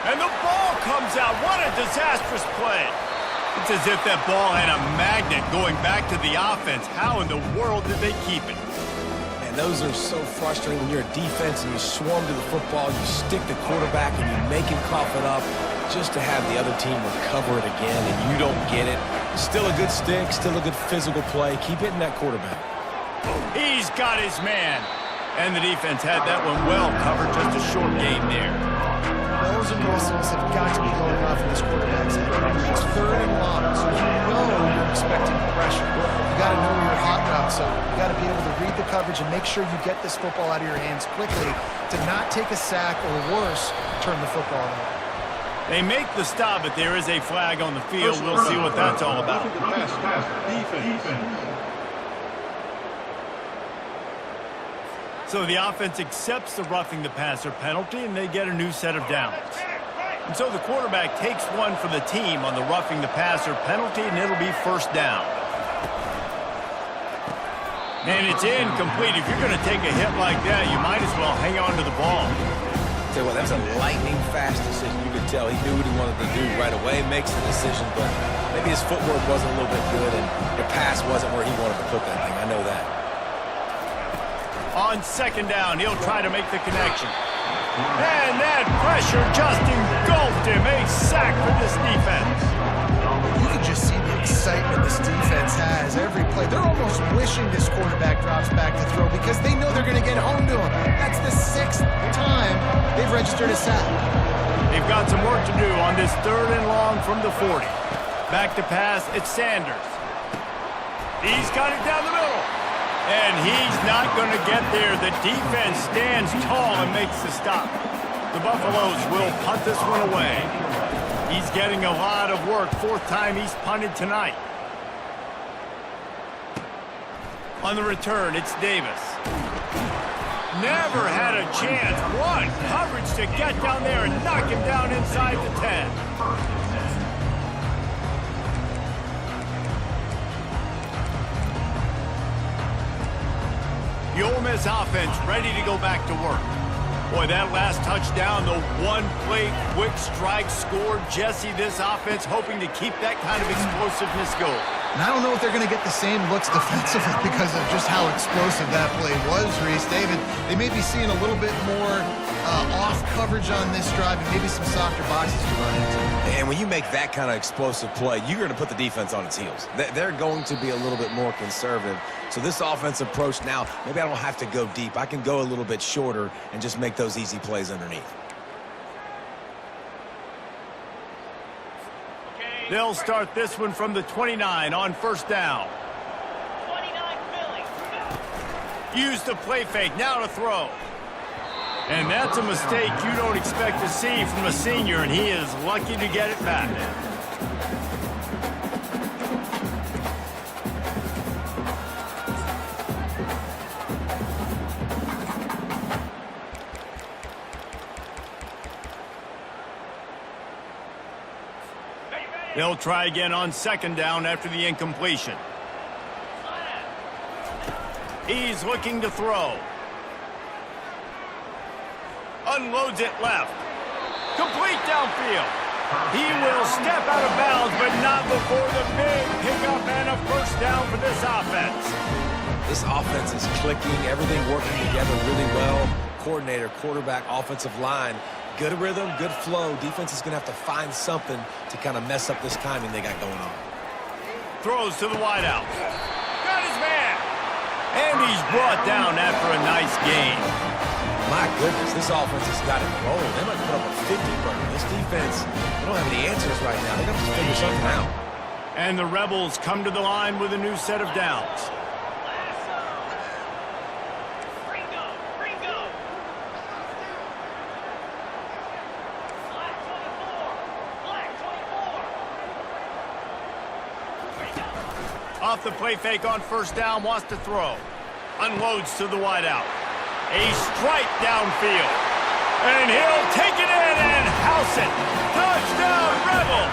And the ball comes out. What a disastrous play. It's as if that ball had a magnet going back to the offense. How in the world did they keep it? And those are so frustrating when you're a defense and you swarm to the football, you stick the quarterback and you make him cough it up just to have the other team recover it again and you don't get it. Still a good stick, still a good physical play. Keep hitting that quarterback. He's got his man. And the defense had that one well covered. Just a short game there. Bells and whistles have got to be going off in this quarterback's head. It's 3rd and long, so you know you're expecting pressure. You got to know your hot route, so you got to be able to read the coverage and make sure you get this football out of your hands quickly to not take a sack or worse, turn the football over. They make the stop, but there is a flag on the field. We'll see what that's all about. So the offense accepts the roughing the passer penalty, and they get a new set of downs. And so the quarterback takes one for the team on the roughing the passer penalty, and it'll be 1st down. And it's incomplete. If you're going to take a hit like that, you might as well hang on to the ball. Tell you what, that's a lightning-fast decision. You could tell he knew what he wanted to do right away, makes the decision, but maybe his footwork wasn't a little bit good, and the pass wasn't where he wanted to put that thing. I know that. On 2nd down, he'll try to make the connection. And that pressure just engulfed him. A sack for this defense. You can just see the excitement this defense has every play. They're almost wishing this quarterback drops back to throw because they know they're going to get home to him. That's the 6th time they've registered a sack. They've got some work to do on this 3rd and long from the 40. Back to pass, it's Sanders. He's got it down the middle. And he's not going to get there. The defense stands tall and makes the stop. The Buffaloes will punt this one away. He's getting a lot of work. 4th time he's punted tonight. On the return, it's Davis. Never had a chance. What coverage to get down there and knock him down inside the 10. The Ole Miss offense ready to go back to work. Boy, that last touchdown, the one-play quick strike score. Jesse, this offense hoping to keep that kind of explosiveness going. And I don't know if they're going to get the same looks defensively because of just how explosive that play was, Reese. David, they may be seeing a little bit more off coverage on this drive and maybe some softer boxes to run into. And when you make that kind of explosive play, you're going to put the defense on its heels. They're going to be a little bit more conservative. So this offensive approach now, maybe I don't have to go deep. I can go a little bit shorter and just make those easy plays underneath. They'll start this one from the 29 on 1st down. 29 Philly. Use the play fake, now to throw. And that's a mistake you don't expect to see from a senior, and he is lucky to get it back. They'll try again on 2nd down after the incompletion. He's looking to throw. Unloads it left. Complete downfield. He will step out of bounds, but not before the big pickup and a 1st down for this offense. This offense is clicking, everything working together really well. Coordinator, quarterback, offensive line. Good rhythm, good flow. Defense is going to have to find something to kind of mess up this timing they got going on. Throws to the wideout. Got his man. And he's brought down after a nice gain. My goodness, this offense has got it rolling. They might put up a 50 burner. This defense, they don't have any answers right now. They're going to have to figure something out. And the Rebels come to the line with a new set of downs. Off the play fake on 1st down, wants to throw. Unloads to the wideout. A strike downfield. And he'll take it in and house it. Touchdown, Rebels!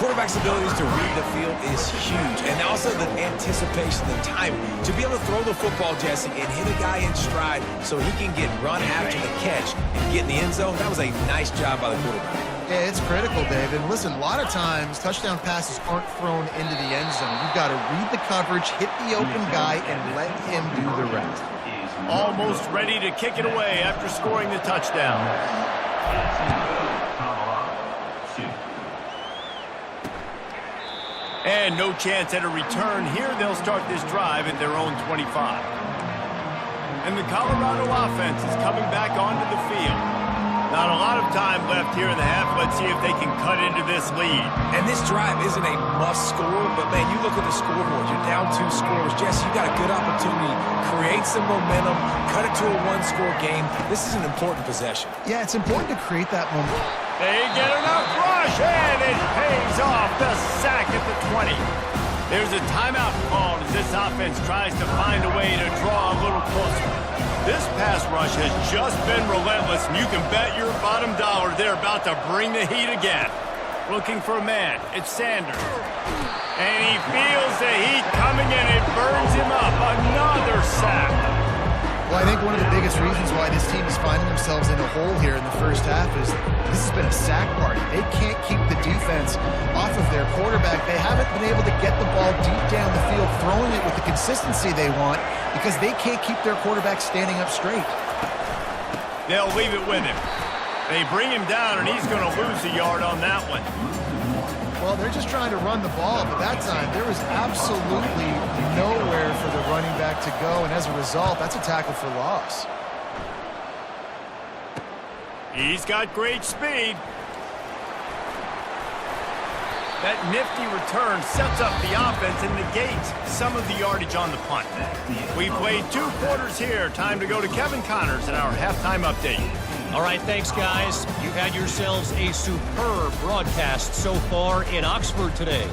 quarterback's abilities to read the field is huge, and also the anticipation and timing. To be able to throw the football, Jesse, and hit a guy in stride so he can get run after the catch and get in the end zone, that was a nice job by the quarterback. Yeah, it's critical, David. Listen, a lot of times touchdown passes aren't thrown into the end zone. You've got to read the coverage, hit the open guy, and let him do the rest. Almost ready to kick it away after scoring the touchdown. And no chance at a return here. They'll start this drive at their own 25. And the Colorado offense is coming back onto the field. Not a lot of time left here in the half. Let's see if they can cut into this lead. And this drive isn't a must score, but man, you look at the scoreboard. You're down 2 scores. Jesse, you got a good opportunity. Create some momentum. Cut it to a 1-score game. This is an important possession. Yeah, it's important to create that momentum. They get enough rush, and it pays off. The sack at the 20. There's a timeout called as this offense tries to find a way to draw a little closer. This pass rush has just been relentless, and you can bet your bottom dollar they're about to bring the heat again. Looking for a man. It's Sanders. And he feels the heat coming, and it burns him up. Another sack. Well, I think one of the biggest reasons why this team is finding themselves in a hole here in the first half is this has been a sack party. They can't keep the defense off of their quarterback. They haven't been able to get the ball deep down the field, throwing it with the consistency they want because they can't keep their quarterback standing up straight. They'll leave it with him. They bring him down, and he's going to lose a yard on that one. Well, they're just trying to run the ball, but that time there was absolutely nowhere for the running back to go, and as a result, that's a tackle for loss. He's got great speed. That nifty return sets up the offense and negates some of the yardage on the punt. We played 2 quarters here. Time to go to Kevin Connors in our halftime update. All right, thanks, guys. You've had yourselves a superb broadcast so far in Oxford today.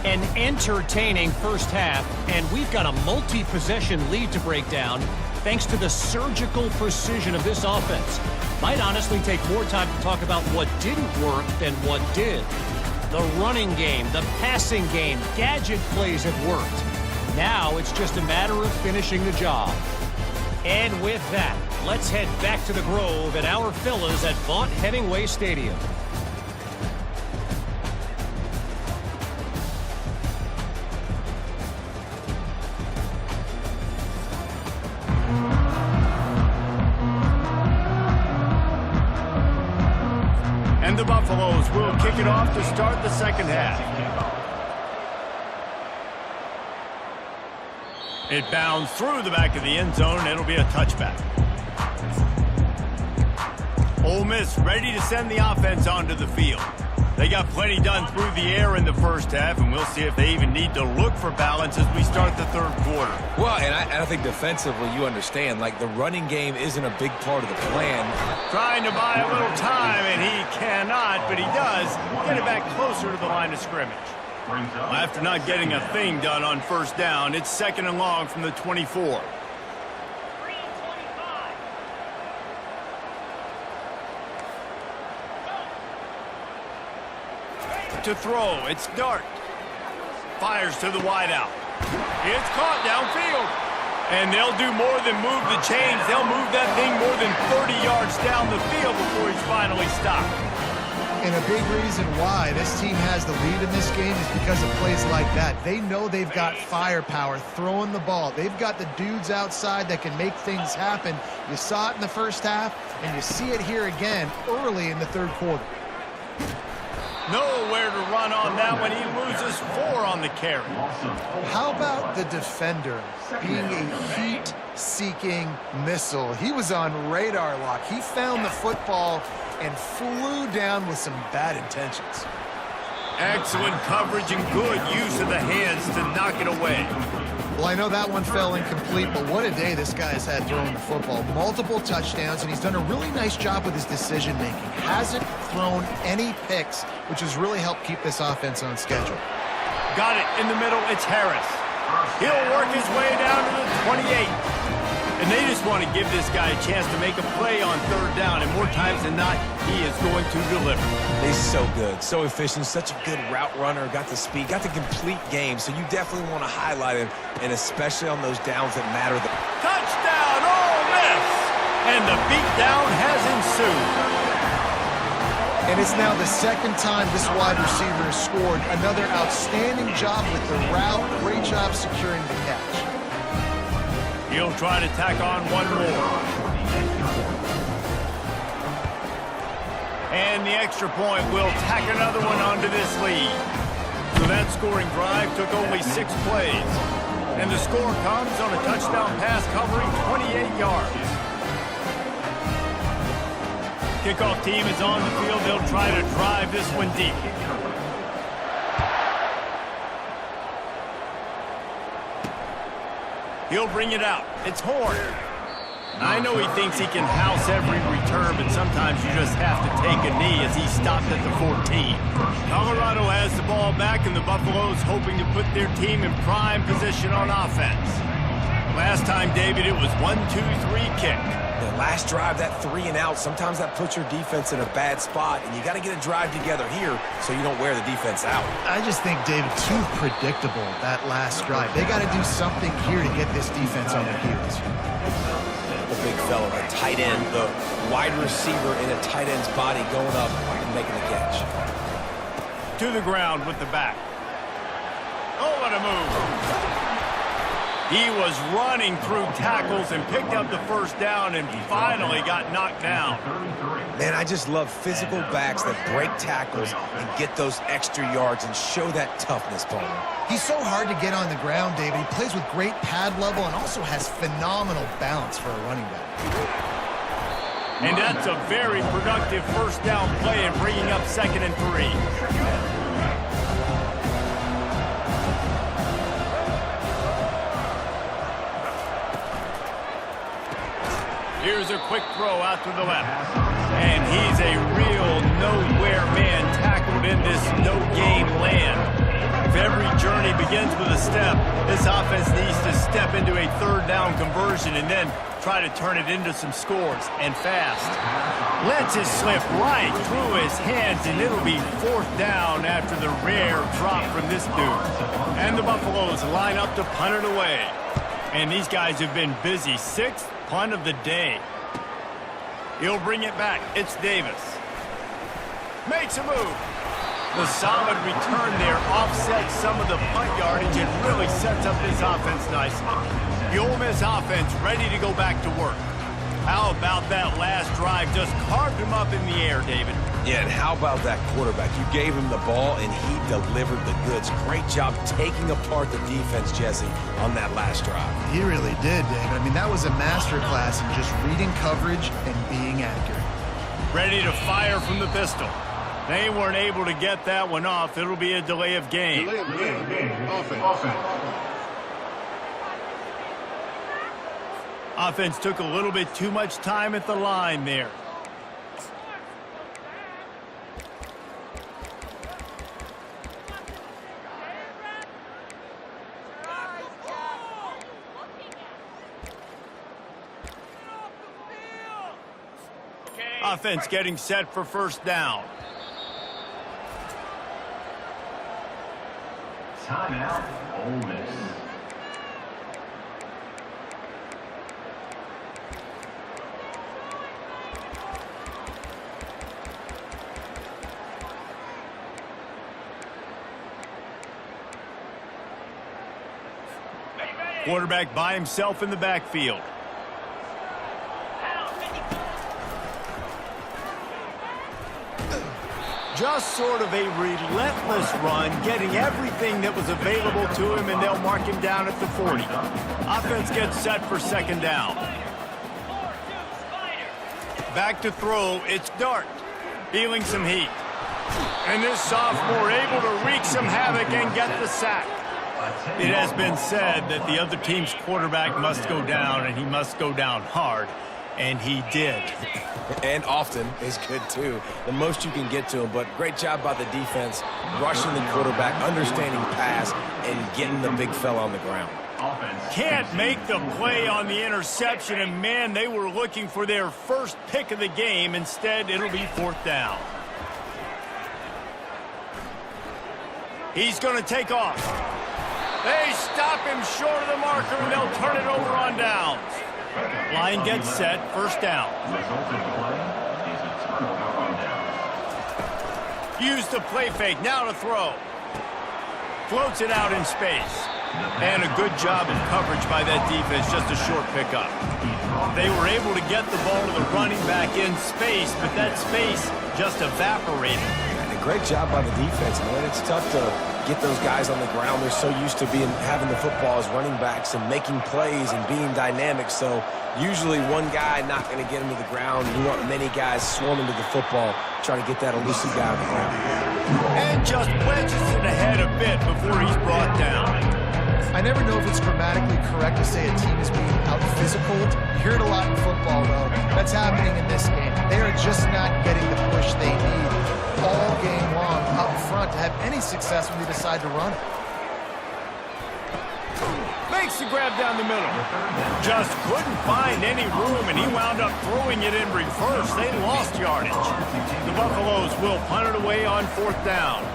An entertaining first half, and we've got a multi-possession lead to break down thanks to the surgical precision of this offense. Might honestly take more time to talk about what didn't work than what did. The running game, the passing game, gadget plays have worked. Now it's just a matter of finishing the job. And with that, let's head back to the Grove and our fellas at Vaught Hemingway Stadium. And the Buffaloes will kick it off to start the second half. It bounds through the back of the end zone, and it'll be a touchback. Ole Miss ready to send the offense onto the field. They got plenty done through the air in the first half, and we'll see if they even need to look for balance as we start the third quarter. Well, and I think defensively, you understand, like the running game isn't a big part of the plan. Trying to buy a little time, and he cannot, but he does get it back closer to the line of scrimmage. After not getting a thing done on first down, it's 2nd and long from the 24. To throw, it's Dart. Fires to the wideout. It's caught downfield. And they'll do more than move the chains. They'll move that thing more than 30 yards down the field before he's finally stopped. And a big reason why this team has the lead in this game is because of plays like that. They know they've got firepower throwing the ball. They've got the dudes outside that can make things happen. You saw it in the first half, and you see it here again early in the third quarter. Nowhere to run on that one. He loses 4 on the carry. How about the defender being a heat-seeking missile? He was on radar lock. He found the football and flew down with some bad intentions. Excellent coverage and good use of the hands to knock it away. Well, I know that one fell incomplete, but what a day this guy has had throwing the football. Multiple touchdowns, and he's done a really nice job with his decision-making. Hasn't thrown any picks, which has really helped keep this offense on schedule. Got it in the middle. It's Harris. He'll work his way down to the 28. And they just want to give this guy a chance to make a play on third down, and more times than not, he is going to deliver. He's so good, so efficient, such a good route runner, got the speed, got the complete game, so you definitely want to highlight him, and especially on those downs that matter. Touchdown, Ole Miss! And the beatdown has ensued. And it's now the second time this wide receiver has scored. Another outstanding job with the route. Great job securing the catch. He'll try to tack on one more. And the extra point will tack another one onto this lead. So that scoring drive took only 6 plays. And the score comes on a touchdown pass covering 28 yards. Kickoff team is on the field. They'll try to drive this one deep. He'll bring it out. It's Horn. I know he thinks he can house every return, but sometimes you just have to take a knee as he stopped at the 14. Colorado has the ball back, and the Buffaloes hoping to put their team in prime position on offense. Last time, David, it was 1-2-3 kick. The last drive, that 3 and out, sometimes that puts your defense in a bad spot, and you got to get a drive together here so you don't wear the defense out. I just think, David, too predictable, that last drive. They got to do something here to get this defense on their heels. The big fella, the tight end, the wide receiver in a tight end's body going up and making the catch. To the ground with the back. Oh, what a move. He was running through tackles and picked up the first down and finally got knocked down. Man, I just love physical backs that break tackles and get those extra yards and show that toughness, Palmer. He's so hard to get on the ground, David. He plays with great pad level and also has phenomenal balance for a running back. And that's a very productive first down play and bringing up 2nd and 3. Here's a quick throw out to the left. And he's a real nowhere man tackled in this no-game land. If every journey begins with a step, this offense needs to step into a third down conversion and then try to turn it into some scores, and fast. Lets it slip right through his hands, and it'll be 4th down after the rare drop from this dude. And the Buffaloes line up to punt it away. And these guys have been busy. 6th punt of the day. He'll bring it back. It's Davis. Makes a move. The solid return there offsets some of the punt yardage and really sets up this offense nicely. The Ole Miss offense ready to go back to work. How about that last drive? Just carved him up in the air, David. Yeah, and how about that quarterback? You gave him the ball, and he delivered the goods. Great job taking apart the defense, Jesse, on that last drive. He really did, David. I mean, that was a masterclass in just reading coverage and being accurate. Ready to fire from the pistol. They weren't able to get that one off. It'll be a delay of game. Offense took a little bit too much time at the line there. Offense getting set for first down. Timeout, Ole Miss. Quarterback by himself in the backfield. Just sort of a relentless run, getting everything that was available to him, and they'll mark him down at the 40. Offense gets set for 2nd down. Back to throw, it's Dart, feeling some heat. And this sophomore able to wreak some havoc and get the sack. It has been said that the other team's quarterback must go down, and he must go down hard, and he did. And often is good, too. The most you can get to him, but great job by the defense, rushing the quarterback, understanding pass, and getting the big fella on the ground. Can't make the play on the interception, and man, they were looking for their first pick of the game. Instead, it'll be 4th down. He's going to take off. They stop him short of the marker, and they'll turn it over on downs. Line gets set, 1st down. Use the play fake, now to throw. Floats it out in space. And a good job of coverage by that defense, just a short pickup. They were able to get the ball to the running back in space, but that space just evaporated. And a great job by the defense, man. It's tough to get those guys on the ground. They're so used to having the football as running backs and making plays and being dynamic. So usually one guy not going to get him to the ground. You want many guys swarming to the football, trying to get that elusive guy on the ground. And just wedges it ahead a bit before he's brought down. I never know if it's grammatically correct to say a team is being out-physicaled. You hear it a lot in football, though. That's happening in this game. They are just not getting the push they need all game long up front to have any success when they decide to run it. Makes the grab down the middle. Just couldn't find any room, and he wound up throwing it in reverse. They lost yardage. The Buffaloes will punt it away on 4th down.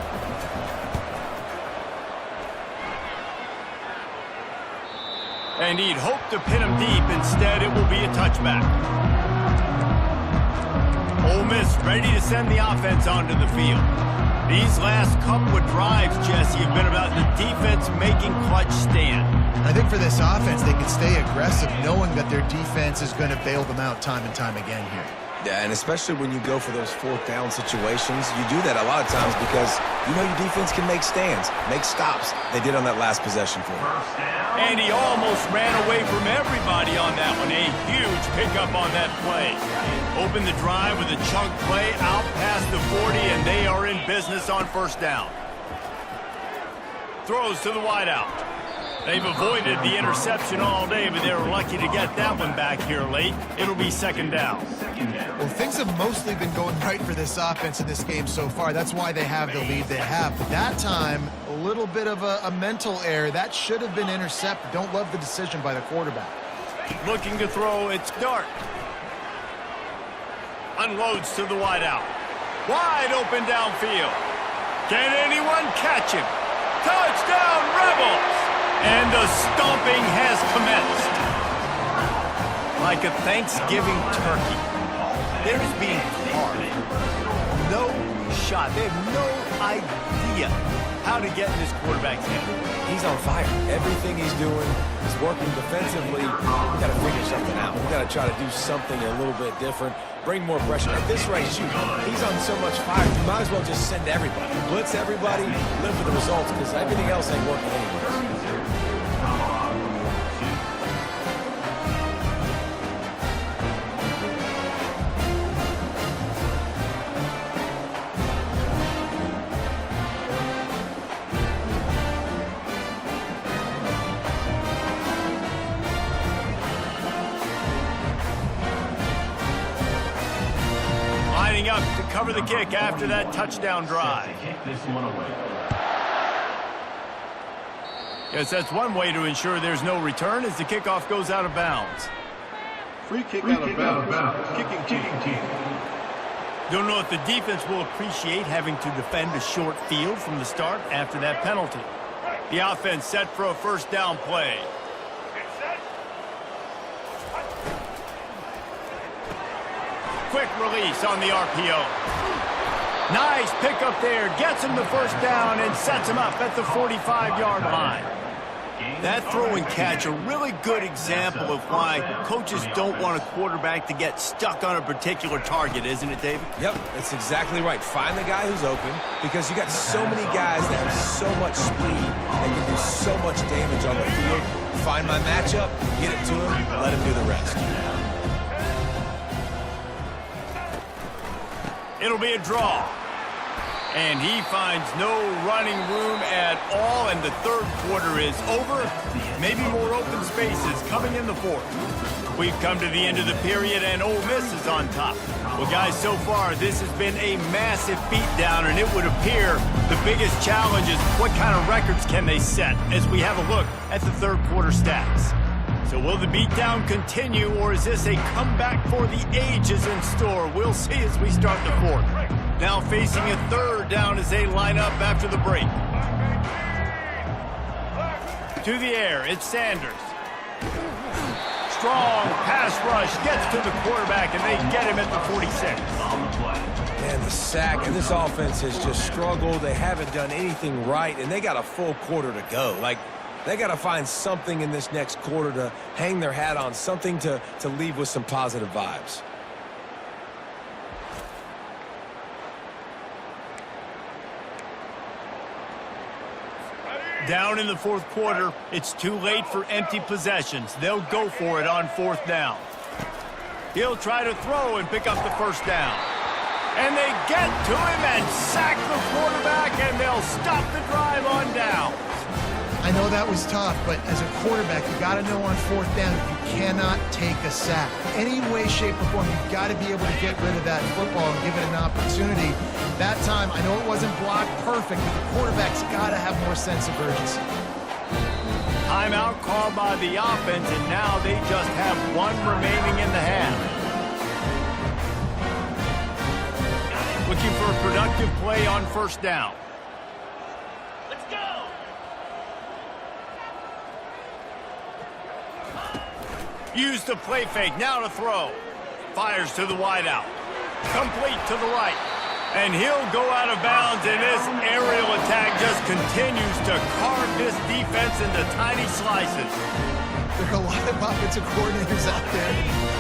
And he'd hoped to pin him deep. Instead, it will be a touchback. Ole Miss ready to send the offense onto the field. These last couple of drives, Jesse, have been about the defense making clutch stand. I think for this offense, they can stay aggressive knowing that their defense is going to bail them out time and time again here. Yeah, and especially when you go for those 4th down situations, you do that a lot of times because you know your defense can make stands, make stops. They did on that last possession for him. And he almost ran away from everybody on that one. A huge pickup on that play. Open the drive with a chunk play out past the 40, and they are in business on 1st down. Throws to the wideout. They've avoided the interception all day, but they were lucky to get that one back here late. It'll be 2nd down. Well, things have mostly been going right for this offense in this game so far. That's why they have the lead they have. But that time, a little bit of a mental error. That should have been intercepted. Don't love the decision by the quarterback. Looking to throw, it's Dart. Unloads to the wideout. Wide open downfield. Can anyone catch him? Touchdown, Rebels! And the stomping has commenced. Like a Thanksgiving turkey. They're just being hard. No shot. They have no idea how to get in this quarterback's hand. He's on fire. Everything he's doing is working defensively. We've got to figure something out. We've got to try to do something a little bit different. Bring more pressure. At this rate, shoot, he's on so much fire, you might as well just send everybody. Blitz everybody, live for the results, because everything else ain't working anyway. Up to cover the kick after that touchdown drive. Yes, that's one way to ensure there's no return as the kickoff goes out of bounds. Free kick out of bounds. Kicking team. Don't know if the defense will appreciate having to defend a short field from the start after that penalty. The offense set for a 1st down play. Quick release on the RPO. Nice pickup there. Gets him the 1st down and sets him up at the 45-yard line. That throw and catch, a really good example of why coaches don't want a quarterback to get stuck on a particular target, isn't it, David? Yep, that's exactly right. Find the guy who's open because you got so many guys that have so much speed and can do so much damage on the field. Find my matchup, get it to him, let him do the rest. It'll be a draw. And he finds no running room at all, and the 3rd quarter is over. maybe more open spaces coming in the fourth. We've come to the end of the period, and Ole Miss is on top. Well, guys, so far, this has been a massive beatdown, and it would appear the biggest challenge is what kind of records can they set as we have a look at the third quarter stats. So will the beatdown continue, or is this a comeback for the ages in store? We'll see as we start the fourth. Now facing a third down as they line up after the break. To the air, it's Sanders. Strong pass rush gets to the quarterback, and they get him at the 46. Man, the sack, and this offense has just struggled. They haven't done anything right, and they got a full quarter to go. Like, they got to find something in this next quarter to hang their hat on, something to leave with some positive vibes. Down in the fourth quarter, it's too late for empty possessions. They'll go for it on fourth down. He'll try to throw and pick up the first down. And they get to him and sack the quarterback, and they'll stop the drive on down. I know that was tough, but as a quarterback, you got to know on fourth down you cannot take a sack. Any way, shape, or form, you've got to be able to get rid of that football and give it an opportunity. That time, I know it wasn't blocked perfect, but the quarterback's got to have more sense of urgency. Timeout called by the offense, and now they just have one remaining in the half. Looking for a productive play on first down. Use the play fake, now to throw. Fires to the wideout. Complete to the right. And he'll go out of bounds, and this aerial attack just continues to carve this defense into tiny slices. There are a lot of offensive coordinators out there.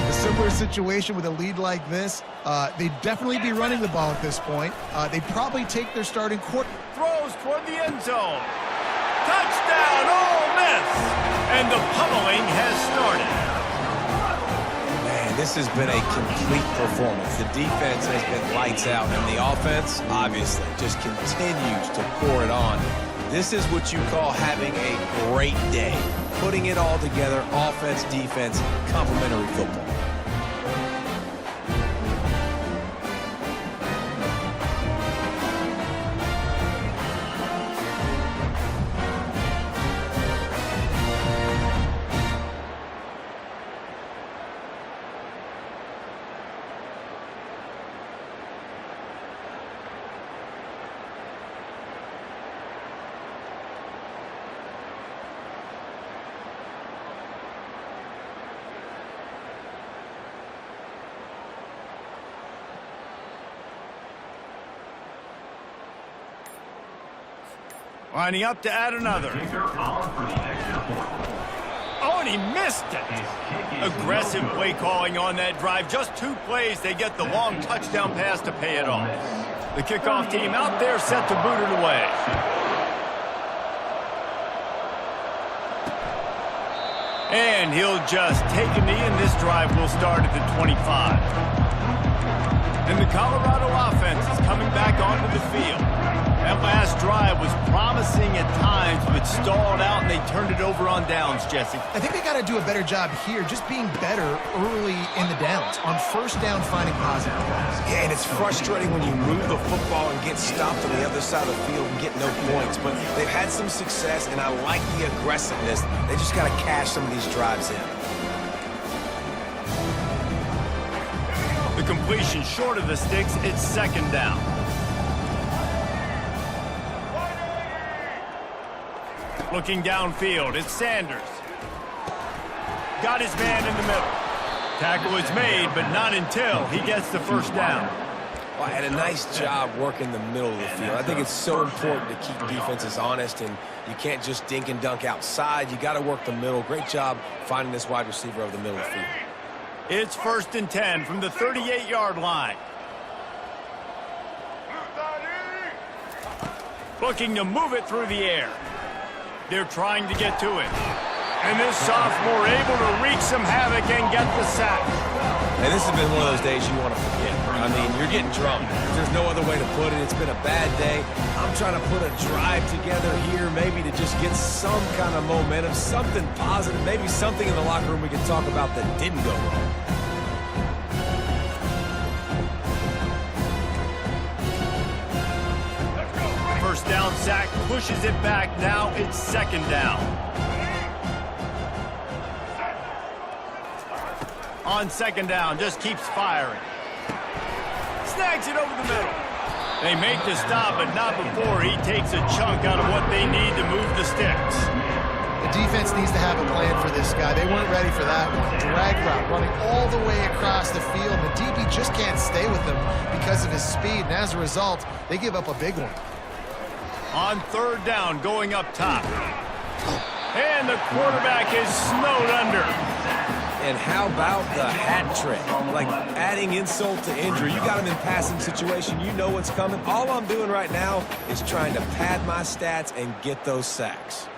A similar situation with a lead like this. They'd definitely be running the ball at this point. They'd probably take their starting quarterback. Throws toward the end zone. Touchdown, Ole Miss! And the pummeling has started. This has been a complete performance. The defense has been lights out, and the offense, obviously, just continues to pour it on. This is what you call having a great day. Putting it all together, offense, defense, complementary football. Lining up to add another. Oh, and he missed it. Aggressive play calling on that drive. Just 2 plays, they get the long touchdown pass to pay it off. The kickoff team out there set to boot it away. And he'll just take a knee, and this drive will start at the 25. And the Colorado offense is coming back onto the field. That last drive was promising at times, but stalled out, and they turned it over on downs, Jesse. I think they got to do a better job here, just being better early in the downs. On first down, finding positive plays. Yeah, and it's frustrating when you move the football and get stopped on the other side of the field and get no points. But they've had some success, and I like the aggressiveness. They just got to cash some of these drives in. The completion short of the sticks, it's second down. Looking downfield, it's Sanders. Got his man in the middle. Tackle is made, but not until he gets the first down. Well, and a nice job working the middle of the field. I think it's so important to keep defenses honest, and you can't just dink and dunk outside. You got to work the middle. Great job finding this wide receiver over the middle of the field. It's 1st and 10 from the 38-yard line. Looking to move it through the air. They're trying to get to it. And this sophomore able to wreak some havoc and get the sack. And this has been one of those days you want to forget. I mean, you're getting drunk. There's no other way to put it. It's been a bad day. I'm trying to put a drive together here, maybe to just get some kind of momentum, something positive, maybe something in the locker room we can talk about that didn't go wrong. First down sack pushes it back. Now it's second down. On second down, just keeps firing. Snags it over the middle. They make the stop, but not before he takes a chunk out of what they need to move the sticks. The defense needs to have a plan for this guy. They weren't ready for that one. Drag route, running all the way across the field. The DB just can't stay with him because of his speed, and as a result, they give up a big one. On third down, going up top. And the quarterback is snowed under. And how about the hat trick? Like adding insult to injury. You got him in passing situation. You know what's coming. All I'm doing right now is trying to pad my stats and get those sacks.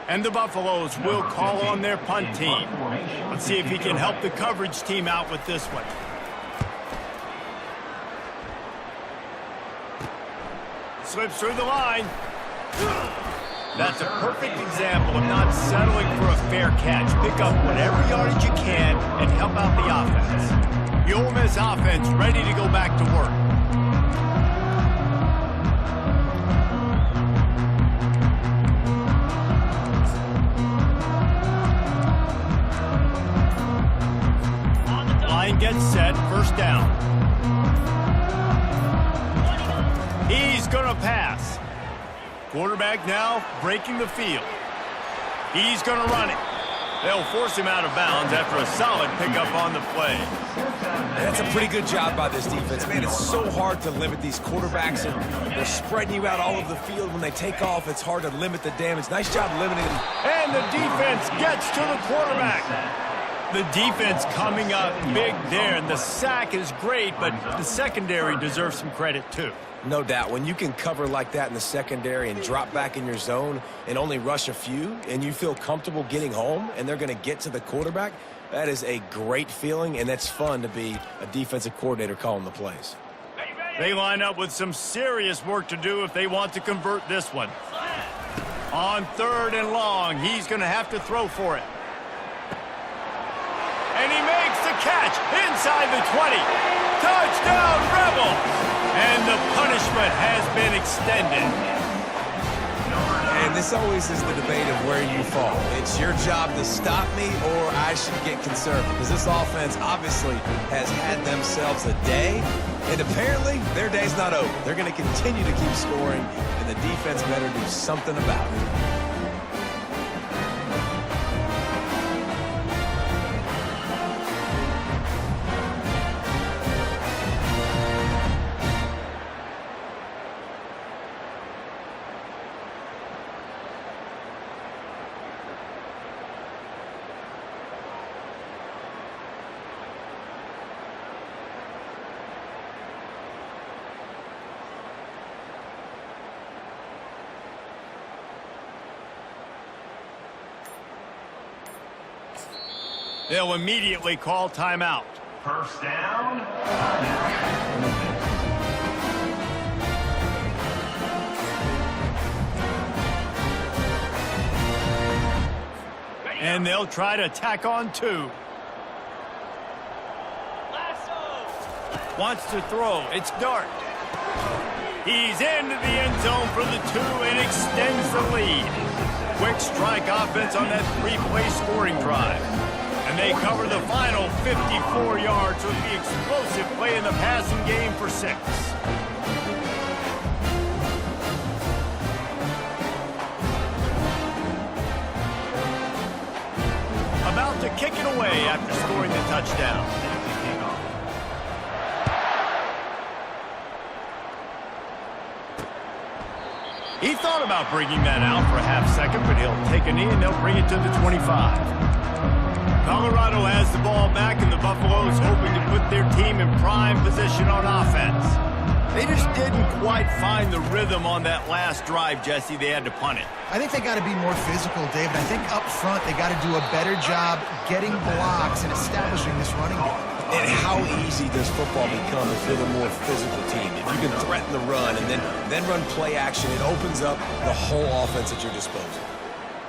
And the Buffaloes will call on their punt team. Let's see if he can help the coverage team out with this one. Slips through the line. That's a perfect example of not settling for a fair catch. Pick up whatever yardage you can and help out the offense. The Ole Miss offense ready to go back to work. Gets set, first down. He's gonna pass. Quarterback now breaking the field. He's gonna run it. They'll force him out of bounds after a solid pickup on the play. That's a pretty good job by this defense. Man, it's so hard to limit these quarterbacks, and they're spreading you out all over the field. When they take off, it's hard to limit the damage. Nice job limiting them. And the defense gets to the quarterback. The defense coming up big there, and the sack is great, but the secondary deserves some credit too. No doubt. When you can cover like that in the secondary and drop back in your zone and only rush a few, and you feel comfortable getting home, and they're going to get to the quarterback, that is a great feeling, and that's fun to be a defensive coordinator calling the plays. They line up with some serious work to do if they want to convert this one. On third and long, he's going to have to throw for it. And he makes the catch inside the 20. Touchdown, Rebels! And the punishment has been extended. And this always is the debate of where you fall. It's your job to stop me, or I should get conservative. Because this offense obviously has had themselves a day, and apparently their day's not over. They're going to continue to keep scoring, and the defense better do something about it. They'll immediately call timeout. First down. And they'll try to tack on two. Wants to throw. It's Dart. He's into the end zone for the two and extends the lead. Quick strike offense on that three-play scoring drive. And they cover the final 54 yards with the explosive play in the passing game for 6. About to kick it away after scoring the touchdown. He thought about bringing that out for a half second, but he'll take a knee and they'll bring it to the 25. Colorado has the ball back, and the Buffaloes hoping to put their team in prime position on offense. They just didn't quite find the rhythm on that last drive, Jesse. They had to punt it. I think they got to be more physical, David. I think up front they got to do a better job getting blocks and establishing this running game. And how easy does football become if you're the more physical team? If you can threaten the run and then run play action, it opens up the whole offense at your disposal.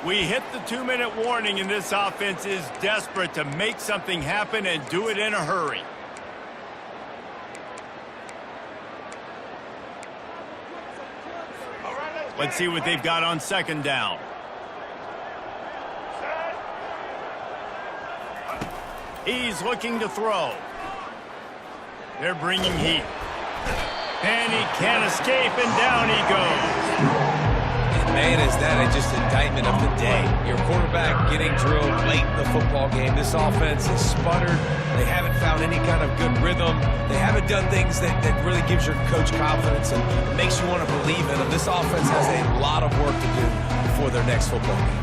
We hit the 2-minute warning, and this offense is desperate to make something happen and do it in a hurry. Let's see what they've got on second down. He's looking to throw. They're bringing heat. And he can't escape, and down he goes. And man, is that just indictment of the day. Your quarterback getting drilled late in the football game. This offense is sputtered. They haven't found any kind of good rhythm. They haven't done things that really gives your coach confidence and makes you want to believe in them. This offense has a lot of work to do before their next football game.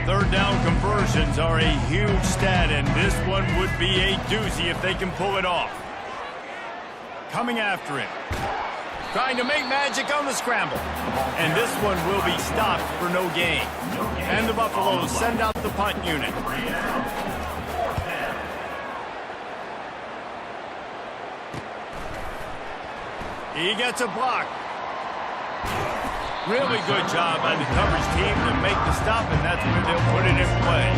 Third down conversions are a huge stat, and this one would be a doozy if they can pull it off. Coming after him. Trying to make magic on the scramble. And this one will be stopped for no gain. And the Buffaloes send out the punt unit. He gets a block. Really good job by the coverage team to make the stop, and that's where they'll put it in play.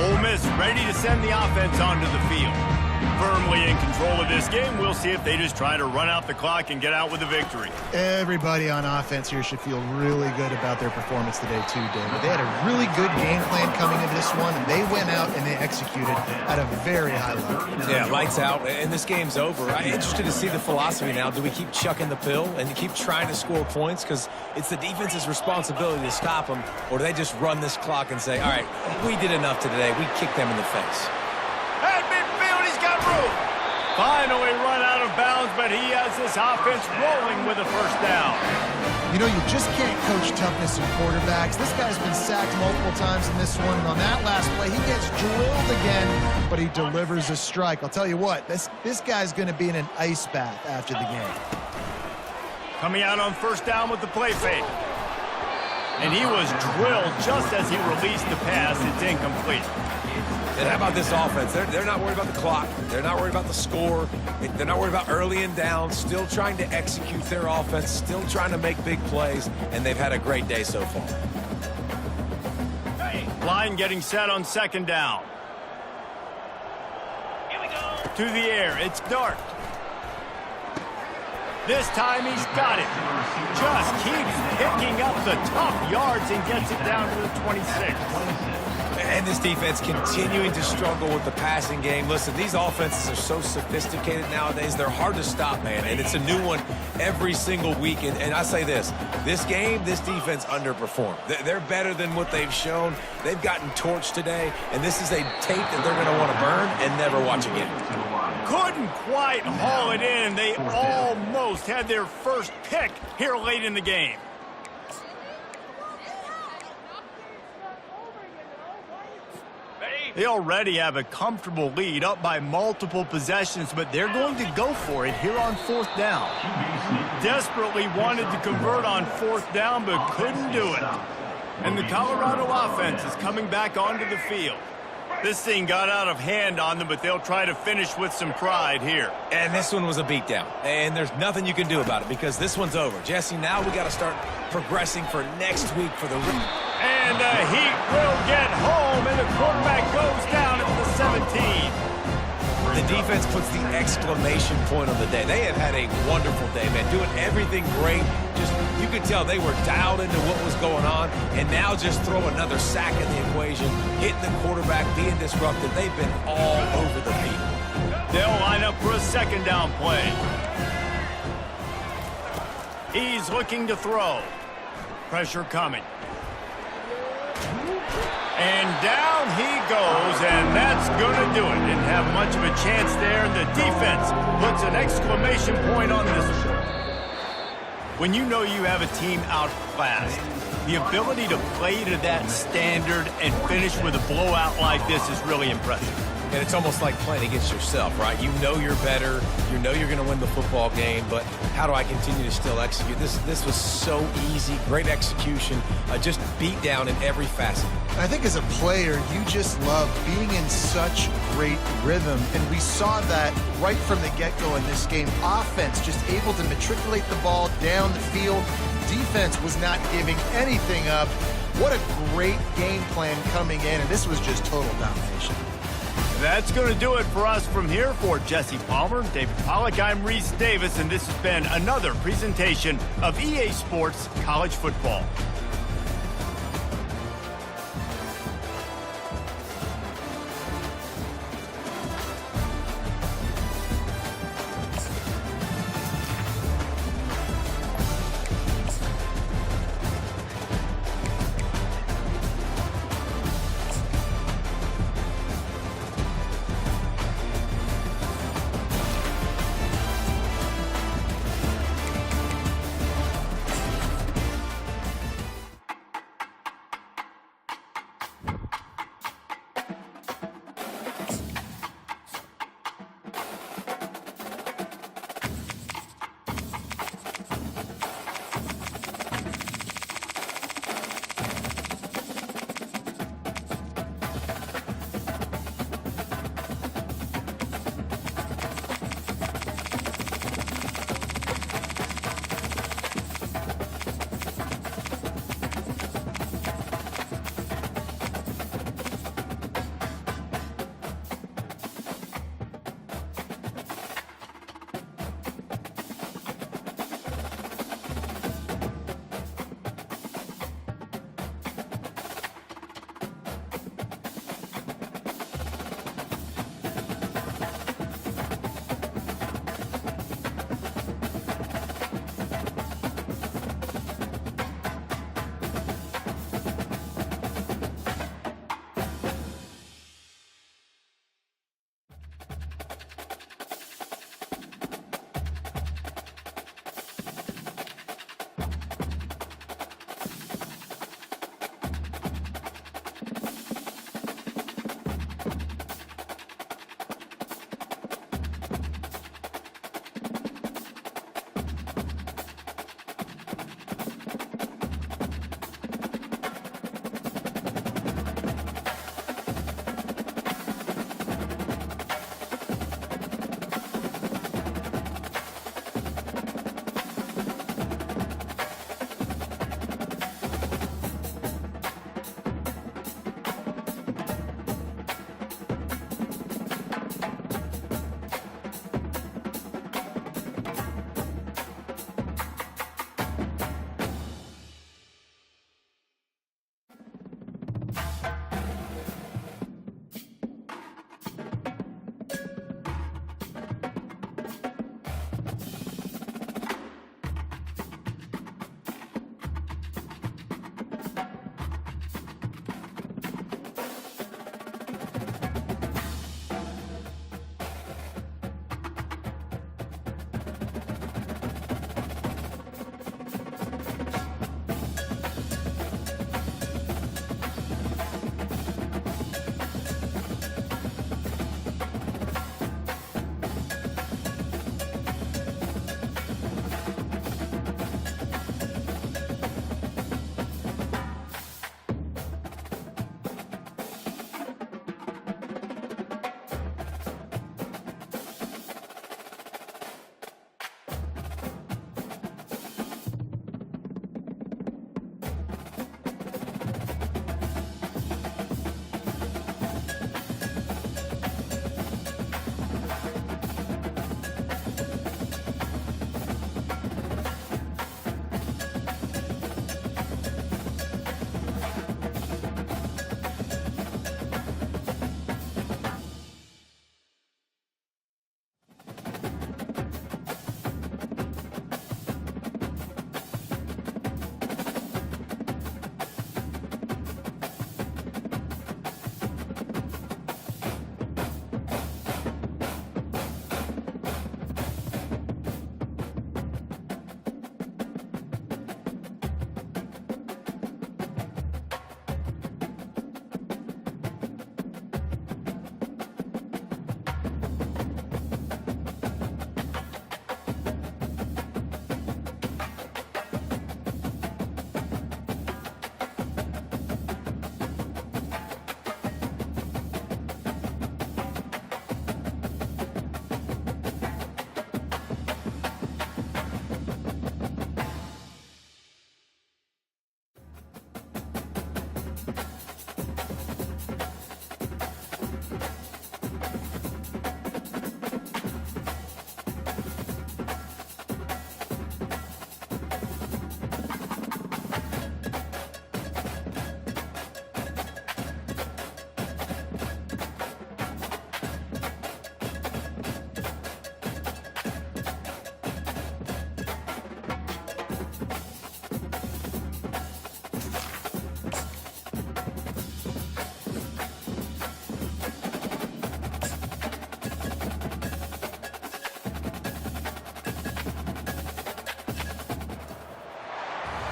Ole Miss ready to send the offense onto the field. Firmly in control of this game. We'll see if they just try to run out the clock and get out with a victory. Everybody on offense here should feel really good about their performance today too, David. They had a really good game plan coming into this one, and they went out and they executed at a very high level. Yeah, lights out, and this game's over. I'm interested to see the philosophy now. Do we keep chucking the pill and keep trying to score points because it's the defense's responsibility to stop them, or do they just run this clock and say, all right, we did enough today. We kicked them in the face. At midfield, he's got room. Finally run out of bounds, but he has this offense rolling with a first down. You know, you just can't coach toughness in quarterbacks. This guy's been sacked multiple times in this one, and on that last play, he gets drilled again, but he delivers a strike. I'll tell you what, this guy's going to be in an ice bath after the game. Coming out on first down with the play fake. And he was drilled just as he released the pass. It's incomplete. And how about this offense? They're not worried about the clock. They're not worried about the score. They're not worried about early and down. Still trying to execute their offense. Still trying to make big plays. And they've had a great day so far. Line getting set on second down. Here we go. To the air. It's Dart. This time he's got it. Just keeps picking up the tough yards and gets it down to the 26. And this defense continuing to struggle with the passing game. Listen, these offenses are so sophisticated nowadays. They're hard to stop, man. And it's a new one every single week. And I say this game, this defense underperformed. They're better than what they've shown. They've gotten torched today. And this is a tape that they're going to want to burn and never watch again. Couldn't quite haul it in. They almost had their first pick here late in the game. They already have a comfortable lead, up by multiple possessions, but they're going to go for it here on fourth down. Desperately wanted to convert on fourth down, but couldn't do it. And the Colorado offense is coming back onto the field. This thing got out of hand on them, but they'll try to finish with some pride here. And this one was a beatdown. And there's nothing you can do about it because this one's over. Jesse, now we got to start progressing for next week for the... And the Heat will get home, and the quarterback goes down at the 17. The defense puts the exclamation point on the day. They have had a wonderful day, man, doing everything great. Just, you could tell they were dialed into what was going on, and now just throw another sack in the equation, hitting the quarterback, being disruptive. They've been all over the field. They'll line up for a second down play. He's looking to throw. pressure coming. And down he goes, and that's going to do it. Didn't have much of a chance there, and the defense puts an exclamation point on this one. When you know you have a team outclassed, the ability to play to that standard and finish with a blowout like this is really impressive. And it's almost like playing against yourself, right? You know you're better. You know you're going to win the football game, but how do I continue to still execute? This was so easy, great execution, just beat down in every facet. I think as a player, you just love being in such great rhythm, and we saw that right from the get-go in this game. Offense just able to matriculate the ball down the field. Defense was not giving anything up. What a great game plan coming in, and this was just total domination. That's going to do it for us from here. For Jesse Palmer, David Pollack, I'm Reese Davis, and this has been another presentation of EA Sports College Football.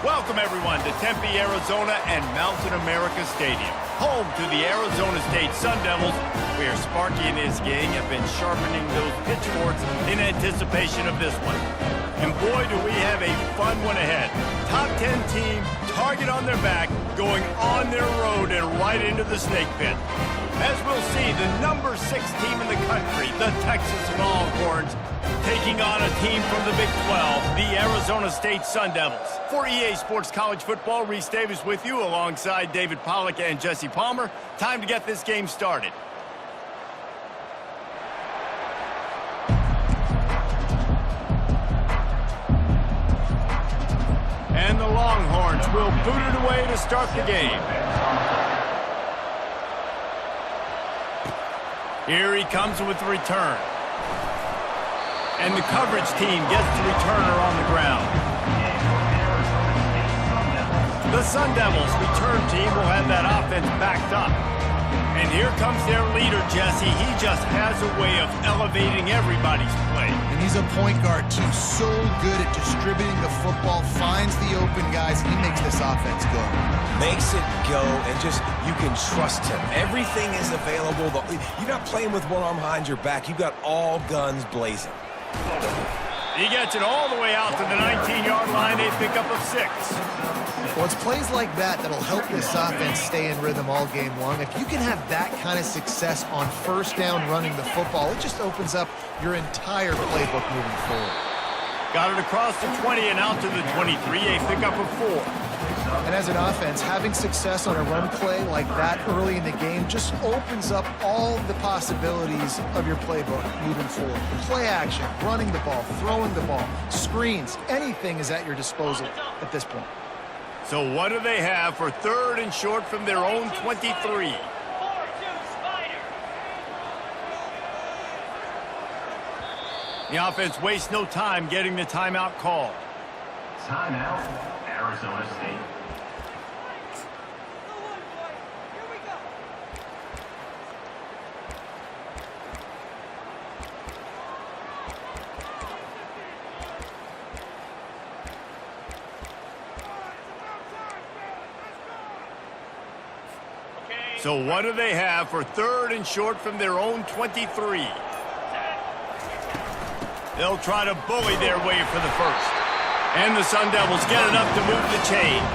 Welcome, everyone, to Tempe, Arizona and Mountain America Stadium, home to the Arizona State Sun Devils, where Sparky and his gang have been sharpening those pitchforks in anticipation of this one. And boy, do we have a fun one ahead. Top 10 team, target on their back, going on their road and right into the snake pit. As we'll see, the number 6 team in the country, the Texas Longhorns, taking on a team from the Big 12, the Arizona State Sun Devils. For EA Sports College Football, Reese Davis with you alongside David Pollack and Jesse Palmer. Time to get this game started. And the Longhorns will boot it away to start the game. Here he comes with the return. And the coverage team gets the returner on the ground. The Sun Devils return team will have that offense backed up. And here comes their leader, Jesse. He just has a way of elevating everybody's play. And he's a point guard, too. So good at distributing the football, finds the open guys. He makes this offense go. Makes it go, and just, you can trust him. Everything is available. You're not playing with one arm behind your back. You've got all guns blazing. He gets it all the way out to the 19-yard line, a pickup of 6. Well, it's plays like that that'll help this offense stay in rhythm all game long. If you can have that kind of success on first down running the football, it just opens up your entire playbook moving forward. Got it across the 20 and out to the 23, a pickup of 4. And as an offense, having success on a run play like that early in the game just opens up all the possibilities of your playbook moving forward. Play action, running the ball, throwing the ball, screens, anything is at your disposal at this point. So what do they have for 3rd and short from their own 23? The offense wastes no time getting the timeout called. Timeout, Arizona State. So what do they have for 3rd and short from their own 23? They'll try to bully their way for the first. And the Sun Devils get enough to move the chains.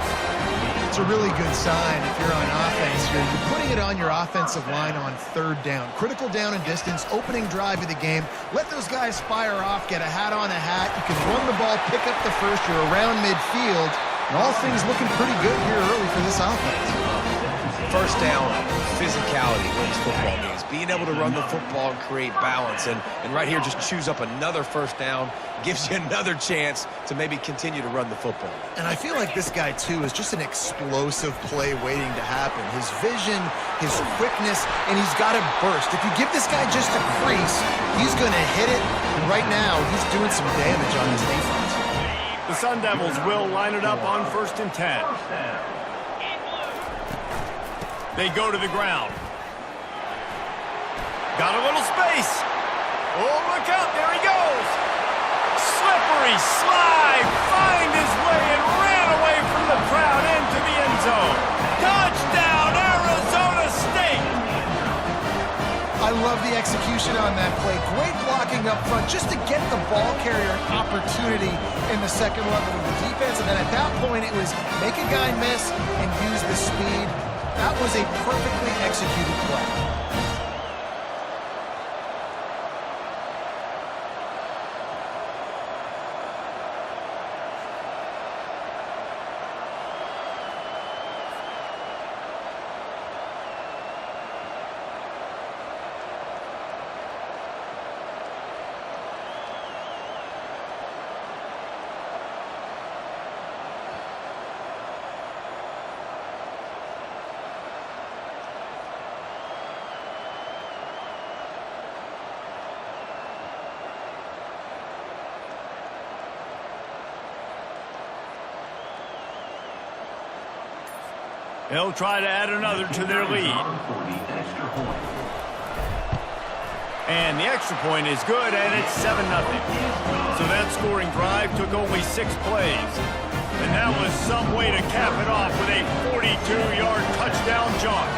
It's a really good sign if you're on offense here. You're putting it on your offensive line on 3rd down. Critical down and distance, opening drive of the game. Let those guys fire off, get a hat on a hat. You can run the ball, pick up the first. You're around midfield. And all things looking pretty good here early for this offense. First down, physicality wins football games. Being able to run the football and create balance. And right here, just choose up another first down. Gives you another chance to maybe continue to run the football. And I feel like this guy, too, is just an explosive play waiting to happen. His vision, his quickness, and he's got to burst. If you give this guy just a crease, he's going to hit it. And right now, he's doing some damage on his defense. The Sun Devils will line it up on 1st and 10. They go to the ground. Got a little space. Oh, look out. There he goes. Slippery slide. Find his way and ran away from the crowd into the end zone. Touchdown, Arizona State. I love the execution on that play. Great blocking up front just to get the ball carrier an opportunity in the second level of the defense. And then at that point, it was make a guy miss and use the speed. That was a perfectly executed play. They'll try to add another to their lead. And the extra point is good, and it's 7-0. So that scoring drive took only 6 plays. And that was some way to cap it off with a 42-yard touchdown jaunt.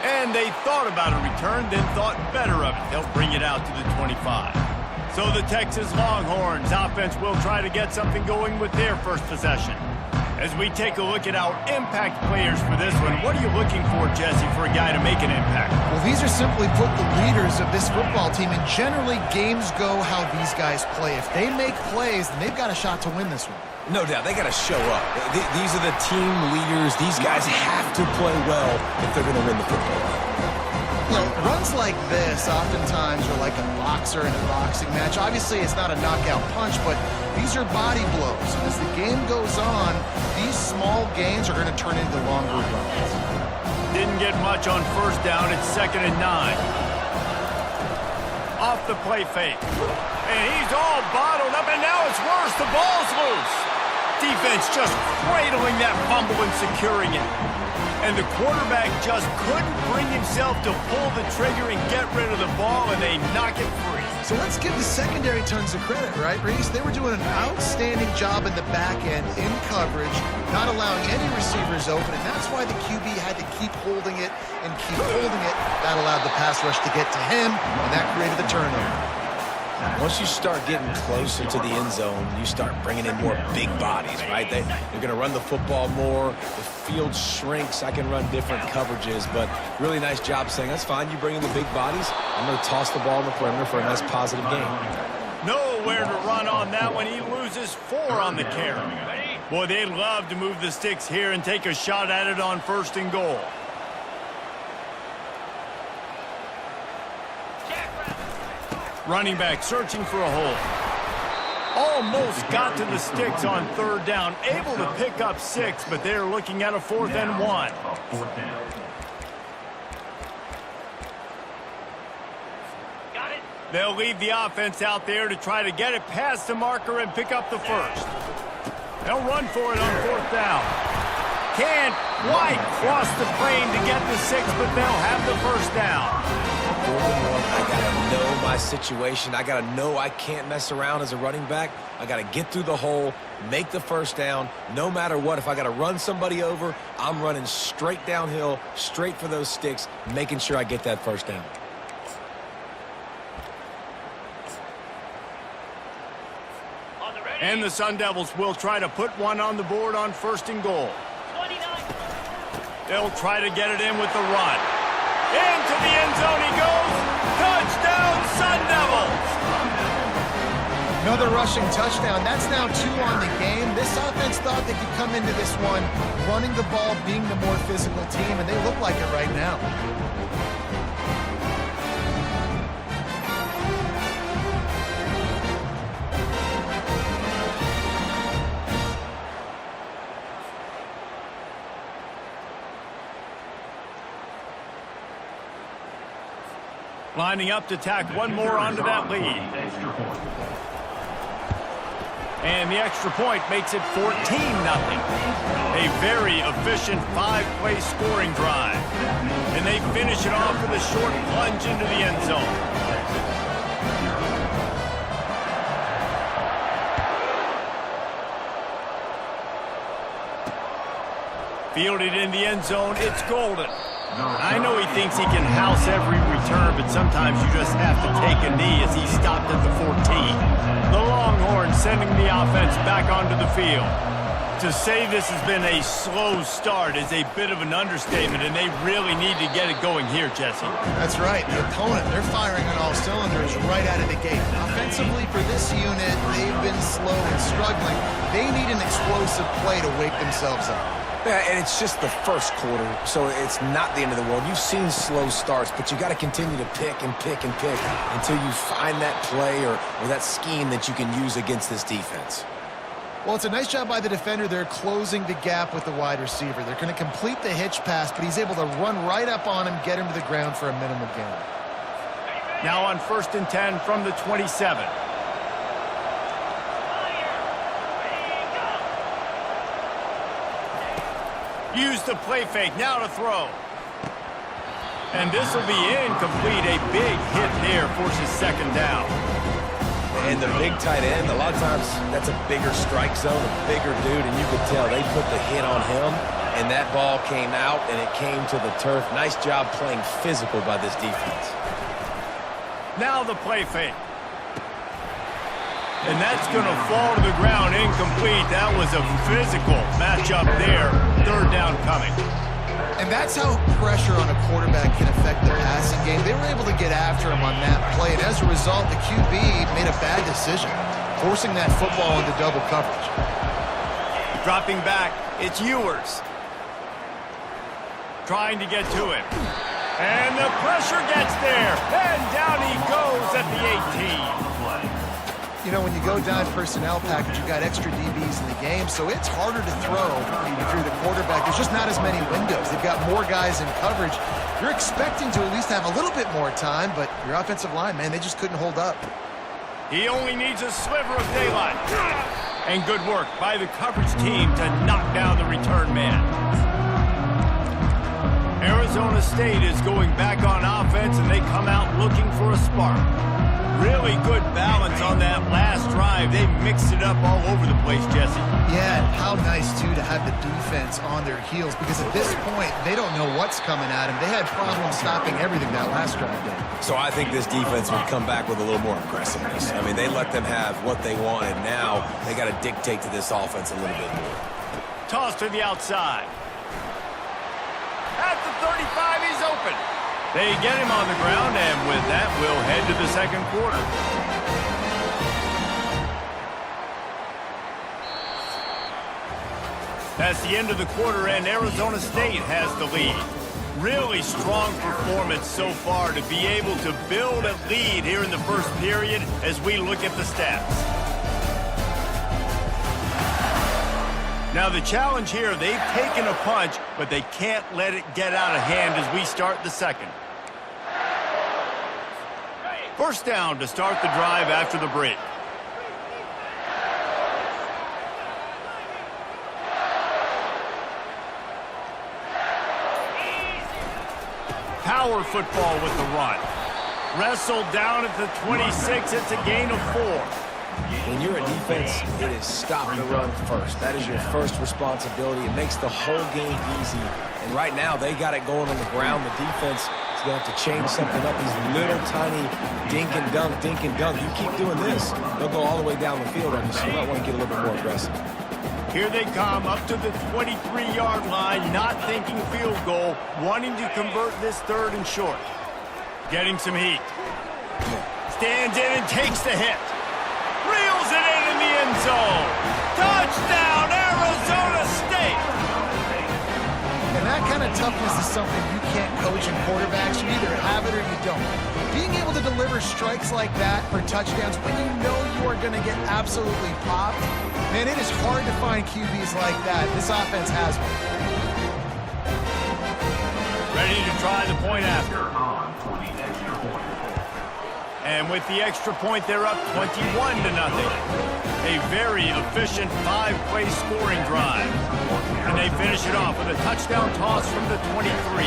And they thought about a return, then thought better of it. They'll bring it out to the 25. So the Texas Longhorns offense will try to get something going with their first possession. As we take a look at our impact players for this one, what are you looking for, Jesse, for a guy to make an impact? Well, these are simply put the leaders of this football team, and generally games go how these guys play. If they make plays, then they've got a shot to win this one. No doubt, they got to show up. These are the team leaders. These guys have to play well if they're going to win the football game. You know, runs like this oftentimes are like a boxer in a boxing match. Obviously, it's not a knockout punch, but these are body blows. And as the game goes on, these small gains are going to turn into longer runs. Didn't get much on first down. It's 2nd and 9. Off the play fake. And he's all bottled up, and now it's worse. The ball's loose. Defense just cradling that fumble and securing it. And the quarterback just couldn't bring himself to pull the trigger and get rid of the ball, and they knock it free. So let's give the secondary tons of credit, right, Reese? They were doing an outstanding job in the back end, in coverage, not allowing any receivers open, and that's why the QB had to keep holding it and keep holding it. That allowed the pass rush to get to him, and that created the turnover. Once you start getting closer to the end zone, you start bringing in more big bodies, right? They're going to run the football more. The field shrinks. I can run different coverages, but really nice job saying, that's fine. You bring in the big bodies. I'm going to toss the ball in the perimeter for a nice positive gain. Nowhere to run on that one. He loses 4 on the carry. Boy, they'd love to move the sticks here and take a shot at it on 1st and goal. Running back searching for a hole. Almost got to the sticks on 3rd down. Able to pick up 6, but they're looking at a 4th and 1. They'll leave the offense out there to try to get it past the marker and pick up the 1st. They'll run for it on 4th down. Can't quite cross the plane to get the 6, but they'll have the 1st down. I gotta know my situation. I gotta know I can't mess around as a running back. I gotta get through the hole, make the 1st down. No matter what, if I gotta run somebody over, I'm running straight downhill, straight for those sticks, making sure I get that 1st down. And the Sun Devils will try to put one on the board on 1st and goal. They'll try to get it in with the run. Into the end zone he goes. Touchdown, Sun Devils! Another rushing touchdown. That's now 2 on the game. This offense thought they could come into this one running the ball, being the more physical team, and they look like it right now. Lining up to tack one more onto that lead. And the extra point makes it 14-0. A very efficient 5-play scoring drive. And they finish it off with a short plunge into the end zone. Fielded in the end zone, it's Golden. I know he thinks he can house every return, but sometimes you just have to take a knee as he stopped at the 14. The Longhorns sending the offense back onto the field. To say this has been a slow start is a bit of an understatement, and they really need to get it going here, Jesse. That's right. The opponent, they're firing on all cylinders right out of the gate. Offensively, for this unit, they've been slow and struggling. They need an explosive play to wake themselves up. Yeah, and it's just the 1st quarter, so it's not the end of the world. You've seen slow starts, but you got to continue to pick and pick and pick until you find that play or that scheme that you can use against this defense. Well, it's a nice job by the defender. They're closing the gap with the wide receiver. They're going to complete the hitch pass, but he's able to run right up on him, get him to the ground for a minimum gain. Now on 1st and 10 from the 27. Use the play fake, now to throw. And this will be incomplete. A big hit there forces 2nd down. And the big tight end, a lot of times that's a bigger strike zone, a bigger dude, and you could tell they put the hit on him, and that ball came out, and it came to the turf. Nice job playing physical by this defense. Now the play fake. And that's going to fall to the ground incomplete. That was a physical matchup there. 3rd down coming. And that's how pressure on a quarterback can affect the passing game. They were able to get after him on that play, and as a result, the QB made a bad decision, forcing that football into double coverage. Dropping back, it's Ewers. Trying to get to him. And the pressure gets there. And down he goes at the 18. You know, when you go down personnel package, you've got extra DBs in the game, so it's harder to throw if you're the quarterback. There's just not as many windows. They've got more guys in coverage. You're expecting to at least have a little bit more time, but your offensive line, man, they just couldn't hold up. He only needs a sliver of daylight. And good work by the coverage team to knock down the return man. Arizona State is going back on offense, and they come out looking for a spark. Really good balance on that last drive. They mixed it up all over the place, Jesse. Yeah, and how nice, too, to have the defense on their heels, because at this point, they don't know what's coming at them. They had problems stopping everything that last drive did. So I think this defense would come back with a little more aggressiveness. I mean, they let them have what they wanted. Now they got to dictate to this offense a little bit more. Toss to the outside. At the 35, he's open. They get him on the ground, and with that, we'll head to the 2nd quarter. That's the end of the quarter, and Arizona State has the lead. Really strong performance so far to be able to build a lead here in the 1st period as we look at the stats. Now the challenge here, they've taken a punch, but they can't let it get out of hand as we start the 2nd. 1st down to start the drive after the break. Power football with the run. Wrestled down at the 26, it's a gain of 4. When you're a defense, it is stop the run first. That is your first responsibility. It makes the whole game easy. And right now, they got it going on the ground. The defense is going to have to change something up. These little tiny dink and dunk, dink and dunk. You keep doing this, they'll go all the way down the field on you, so you might want to get a little bit more aggressive. Here they come up to the 23-yard line, not thinking field goal, wanting to convert this 3rd and short. Getting some heat. Stands in and takes the hit. Reels it in the end zone. Touchdown, Arizona State! And that kind of toughness is something you can't coach in quarterbacks. You either have it or you don't. Being able to deliver strikes like that for touchdowns when you know you are going to get absolutely popped, man, it is hard to find QBs like that. This offense has one. Ready to try the point after. And with the extra point, they're up 21-0. A very efficient 5-play scoring drive. And they finish it off with a touchdown toss from the 23.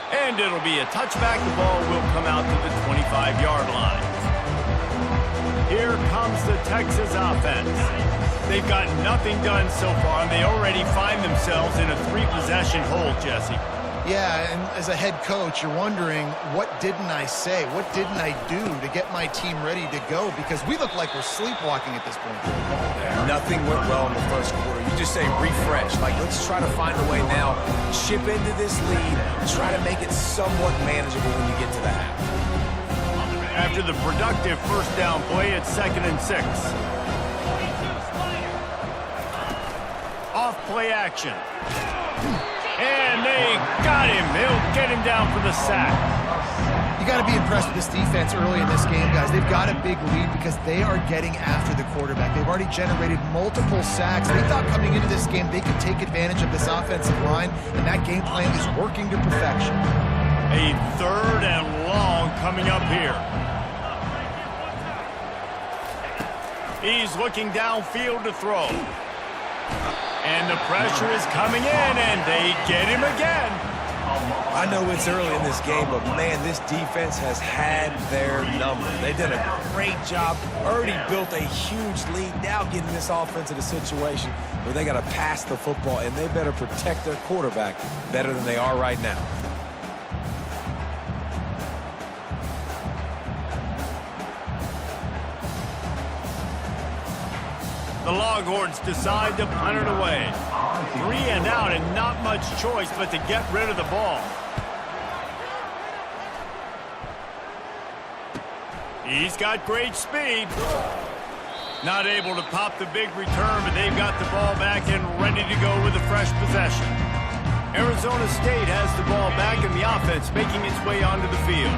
And it'll be a touchback. The ball will come out to the 25-yard line. Here comes the Texas offense. They've got nothing done so far, and they already find themselves in a 3-possession hole, Jesse. Yeah, and as a head coach, you're wondering, what didn't I say? What didn't I do to get my team ready to go? Because we look like we're sleepwalking at this point. Nothing went well in the first quarter. You just say refresh. Like, let's try to find a way now, chip into this lead, try to make it somewhat manageable when you get to the half. After the productive first down play, it's 2nd and 6. Off play action. And they got him. They'll get him down for the sack. You got to be impressed with this defense early in this game, guys. They've got a big lead because they are getting after the quarterback. They've already generated multiple sacks. They thought coming into this game they could take advantage of this offensive line, and that game plan is working to perfection. A 3rd and long coming up here. He's looking downfield to throw. And the pressure is coming in, and they get him again. I know it's early in this game, but man, this defense has had their number. They've done a great job, already built a huge lead, now getting this offense in a situation where they got to pass the football, and they better protect their quarterback better than they are right now. The Longhorns decide to punt it away. 3 and out and not much choice but to get rid of the ball. He's got great speed. Not able to pop the big return, but they've got the ball back and ready to go with a fresh possession. Arizona State has the ball back and the offense making its way onto the field.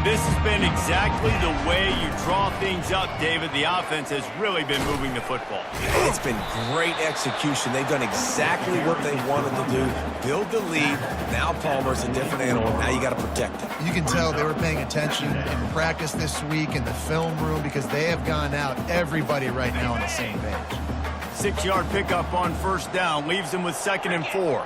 This has been exactly the way you draw things up, David. The offense has really been moving the football. It's been great execution. They've done exactly what they wanted to do. Build the lead. Now Palmer's a different animal. Now you got to protect it. You can tell they were paying attention in practice this week in the film room because they have gone out, everybody right now on the same page. 6-yard pickup on first down leaves them with 2nd and 4.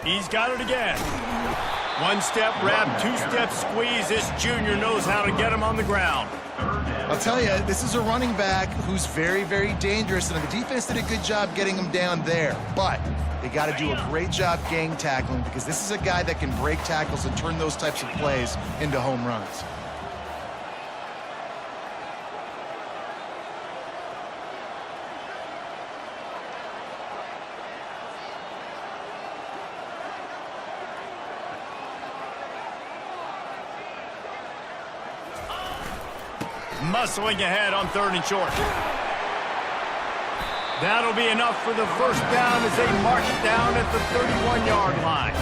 He's got it again. 1-step wrap, 2-step squeeze. This junior knows how to get him on the ground. I'll tell you, this is a running back who's very, very dangerous, and the defense did a good job getting him down there. But they got to do a great job gang tackling because this is a guy that can break tackles and turn those types of plays into home runs. Muscling ahead on 3rd and short. That'll be enough for the first down as they mark it down at the 31-yard line.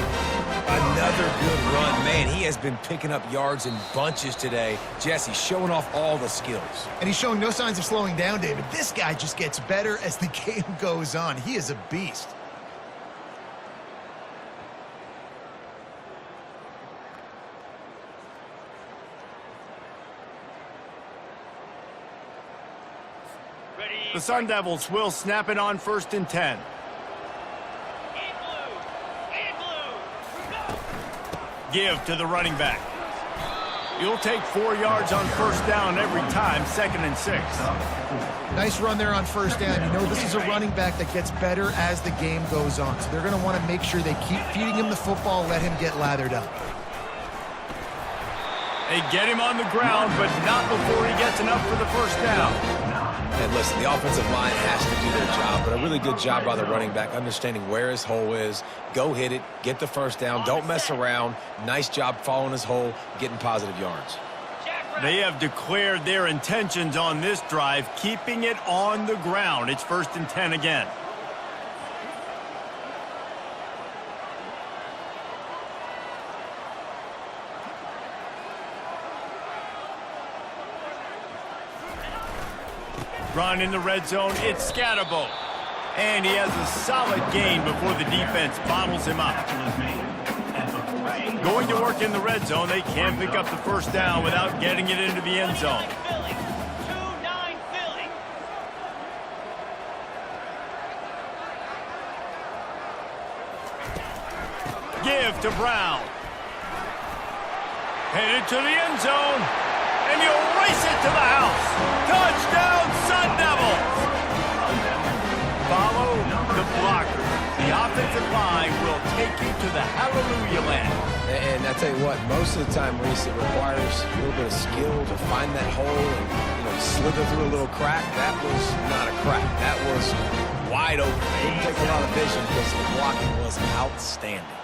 Another good run. Man, he has been picking up yards in bunches today. Jesse showing off all the skills. And he's showing no signs of slowing down, David. This guy just gets better as the game goes on. He is a beast. The Sun Devils will snap it on 1st and 10. Give to the running back. You'll take 4 yards on first down every time, 2nd and 6. Nice run there on first down. You know, this is a running back that gets better as the game goes on. So they're going to want to make sure they keep feeding him the football, let him get lathered up. They get him on the ground, but not before he gets enough for the first down. And listen, the offensive line has to do their job, but a really good job by the running back, understanding where his hole is. Go hit it, get the first down, don't mess around. Nice job following his hole, getting positive yards. They have declared their intentions on this drive, keeping it on the ground. It's 1st and 10 again. Run in the red zone, it's Scatterbo. And he has a solid gain before the defense bottles him up. Going to work in the red zone, they can't pick up the first down without getting it into the end zone. give to Brown. Headed to the end zone. And you'll race it to the house. Touchdown, Sun Devils! Follow the blocker. The offensive line will take you to the hallelujah land. And I tell you what, most of the time, Reese, it requires a little bit of skill to find that hole and slither through a little crack. That was not a crack. That was wide open. Didn't take a lot of vision because the blocking was outstanding.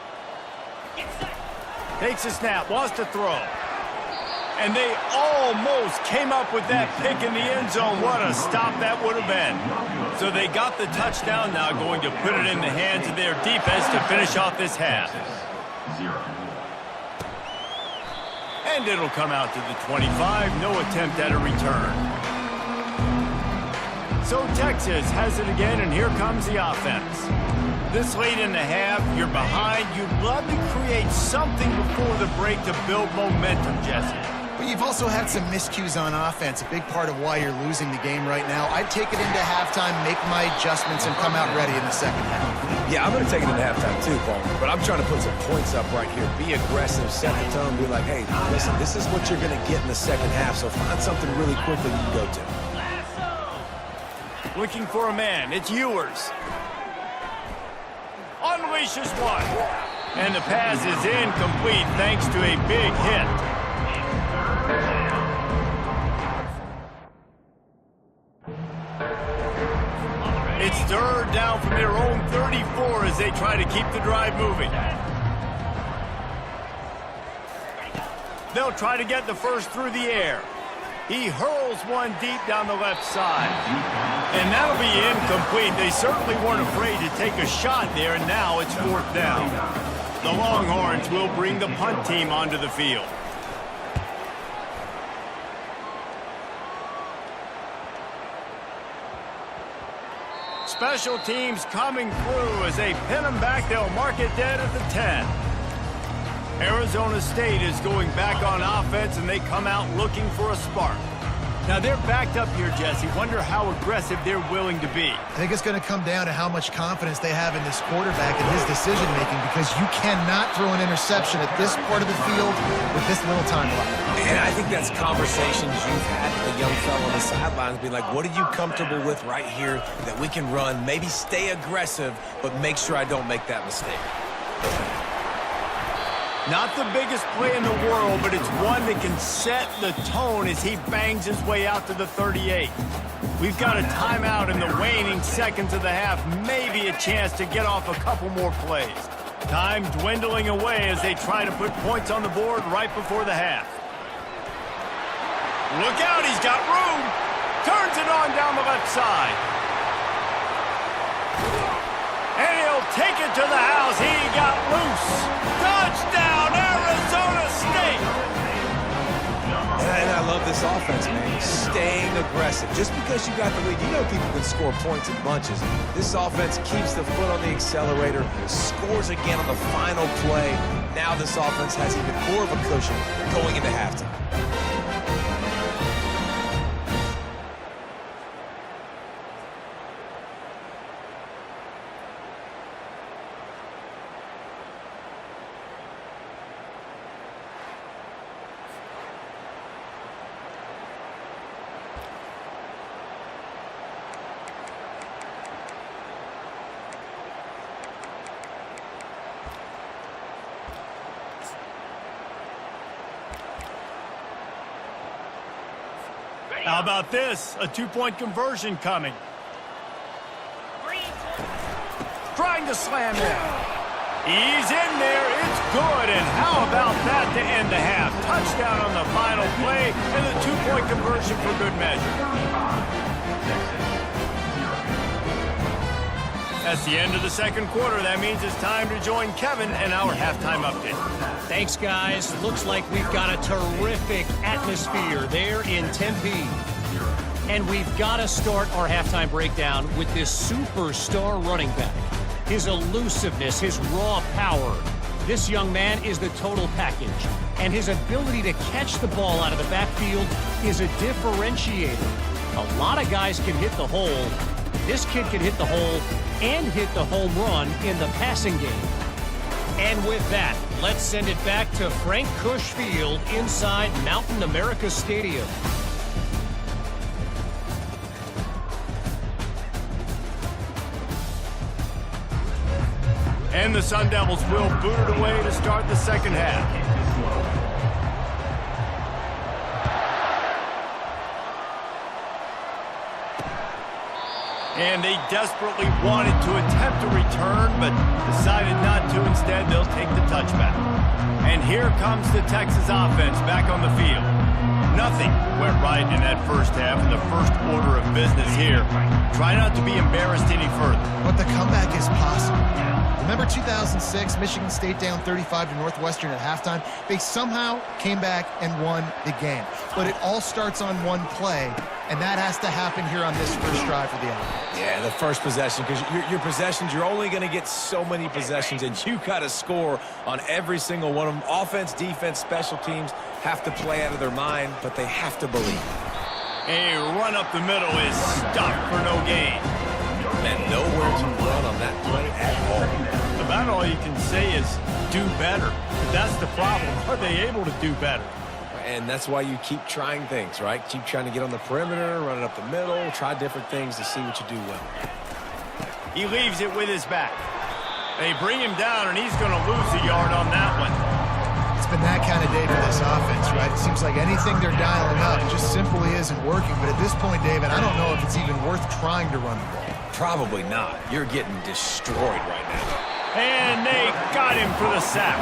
Takes a snap, wants to throw. And they almost came up with that pick in the end zone. What a stop that would have been. So they got the touchdown, now going to put it in the hands of their defense to finish off this half. And it'll come out to the 25, no attempt at a return. So Texas has it again, and here comes the offense. This late in the half, you're behind. You'd love to create something before the break to build momentum, Jesse. But you've also had some miscues on offense, a big part of why you're losing the game right now. I'd take it into halftime, make my adjustments, and come out ready in the second half. Yeah, I'm going to take it into halftime too, Paul. But I'm trying to put some points up right here. Be aggressive, set the tone, be like, hey, listen, this is what you're going to get in the second half, so find something really quickly you can go to. Looking for a man. It's Ewers. Unleashes one. And the pass is incomplete thanks to a big hit. It's third down from their own 34 as they try to keep the drive moving. They'll try to get the first through the air. He hurls one deep down the left side. And that'll be incomplete. They certainly weren't afraid to take a shot there, and now it's fourth down. The Longhorns will bring the punt team onto the field. Special teams coming through as they pin them back. They'll mark it dead at the 10. Arizona State is going back on offense, and they come out looking for a spark. Now, they're backed up here, Jesse. Wonder how aggressive they're willing to be. I think it's going to come down to how much confidence they have in this quarterback and his decision-making, because you cannot throw an interception at this part of the field with this little time left. And I think that's conversations you've had with the young fellow on the sidelines. Be like, what are you comfortable with right here that we can run? Maybe stay aggressive, but make sure I don't make that mistake. Not the biggest play in the world, but it's one that can set the tone as he bangs his way out to the 38. We've got a timeout in the waning seconds of the half, maybe a chance to get off a couple more plays. Time dwindling away as they try to put points on the board right before the half. Look out, he's got room. Turns it on down the left side. And he'll take it to the house. He got loose. Touchdown, Arizona State! And I love this offense, man. Staying aggressive. Just because you got the lead, you know people can score points in bunches. This offense keeps the foot on the accelerator, scores again on the final play. Now this offense has even more of a cushion going into halftime. How about this? A two-point conversion coming. Trying to slam in. He's in there. It's good. And how about that to end the half? Touchdown on the final play and a two-point conversion for good measure. That's the end of the second quarter. That means it's time to join Kevin and our halftime update. Thanks, guys. Looks like we've got a terrific atmosphere there in Tempe. And we've got to start our halftime breakdown with this superstar running back. His elusiveness, his raw power. This young man is the total package. And his ability to catch the ball out of the backfield is a differentiator. A lot of guys can hit the hole. This kid can hit the hole and hit the home run in the passing game. And with that, let's send it back to Frank Cush Field inside Mountain America Stadium. And the Sun Devils will boot it away to start the second half. And they desperately wanted to attempt a return, but decided not to. Instead, they'll take the touchback. And here comes the Texas offense back on the field. Nothing went right in that first half, and the first order of business here. Try not to be embarrassed any further. But the comeback is possible. Remember 2006, Michigan State down 35 to Northwestern at halftime? They somehow came back and won the game. But it all starts on one play, and that has to happen here on this first drive for the offense. Yeah, the first possession, because your possessions, you're only going to get so many possessions, and you got to score on every single one of them. Offense, defense, special teams have to play out of their mind, but they have to believe. A run up the middle is stopped for no gain. And nowhere to run on that play at all. About all you can say is do better. That's the problem. Are they able to do better? And that's why you keep trying things, right? Keep trying to get on the perimeter, run it up the middle, try different things to see what you do well. He leaves it with his back. They bring him down, and he's going to lose a yard on that one. It's been that kind of day for this offense, right? It seems like anything they're dialing up just simply isn't working. But at this point, David, I don't know if it's even worth trying to run the ball. Probably not. You're getting destroyed right now. And they got him for the sack.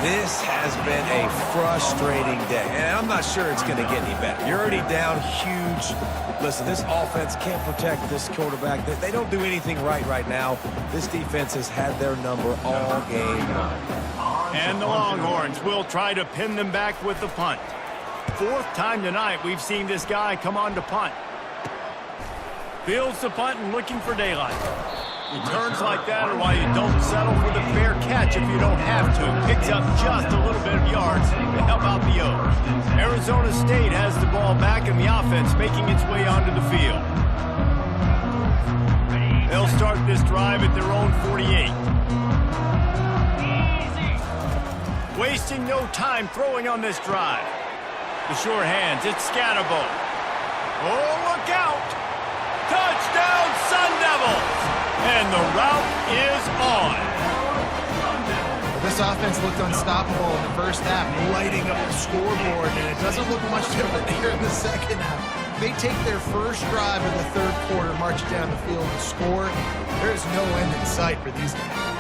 This has been a frustrating day, and I'm not sure it's going to get any better. You're already down huge. Listen, this offense can't protect this quarterback. They don't do anything right now. This defense has had their number all game long. And the Longhorns will try to pin them back with the punt. Fourth time tonight we've seen this guy come on to punt. Fields the punt and looking for daylight. Returns like that are why you don't settle for the fair catch if you don't have to. Picks up just a little bit of yards to help out the O's. Arizona State has the ball back in the offense, making its way onto the field. They'll start this drive at their own 48. Wasting no time throwing on this drive. The sure hands, it's Scatterbo. Oh, look out! Touchdown, Sun Devils! And the route is on. This offense looked unstoppable in the first half, lighting up the scoreboard, and it doesn't look much different here in the second half. They take their first drive of the third quarter, march down the field and score. There's no end in sight for these guys.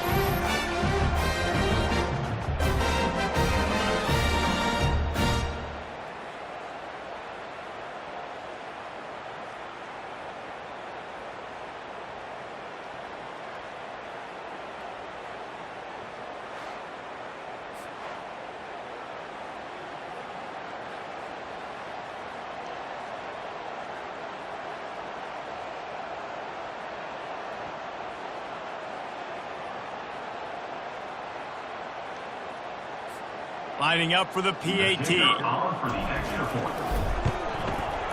Lining up for the PAT.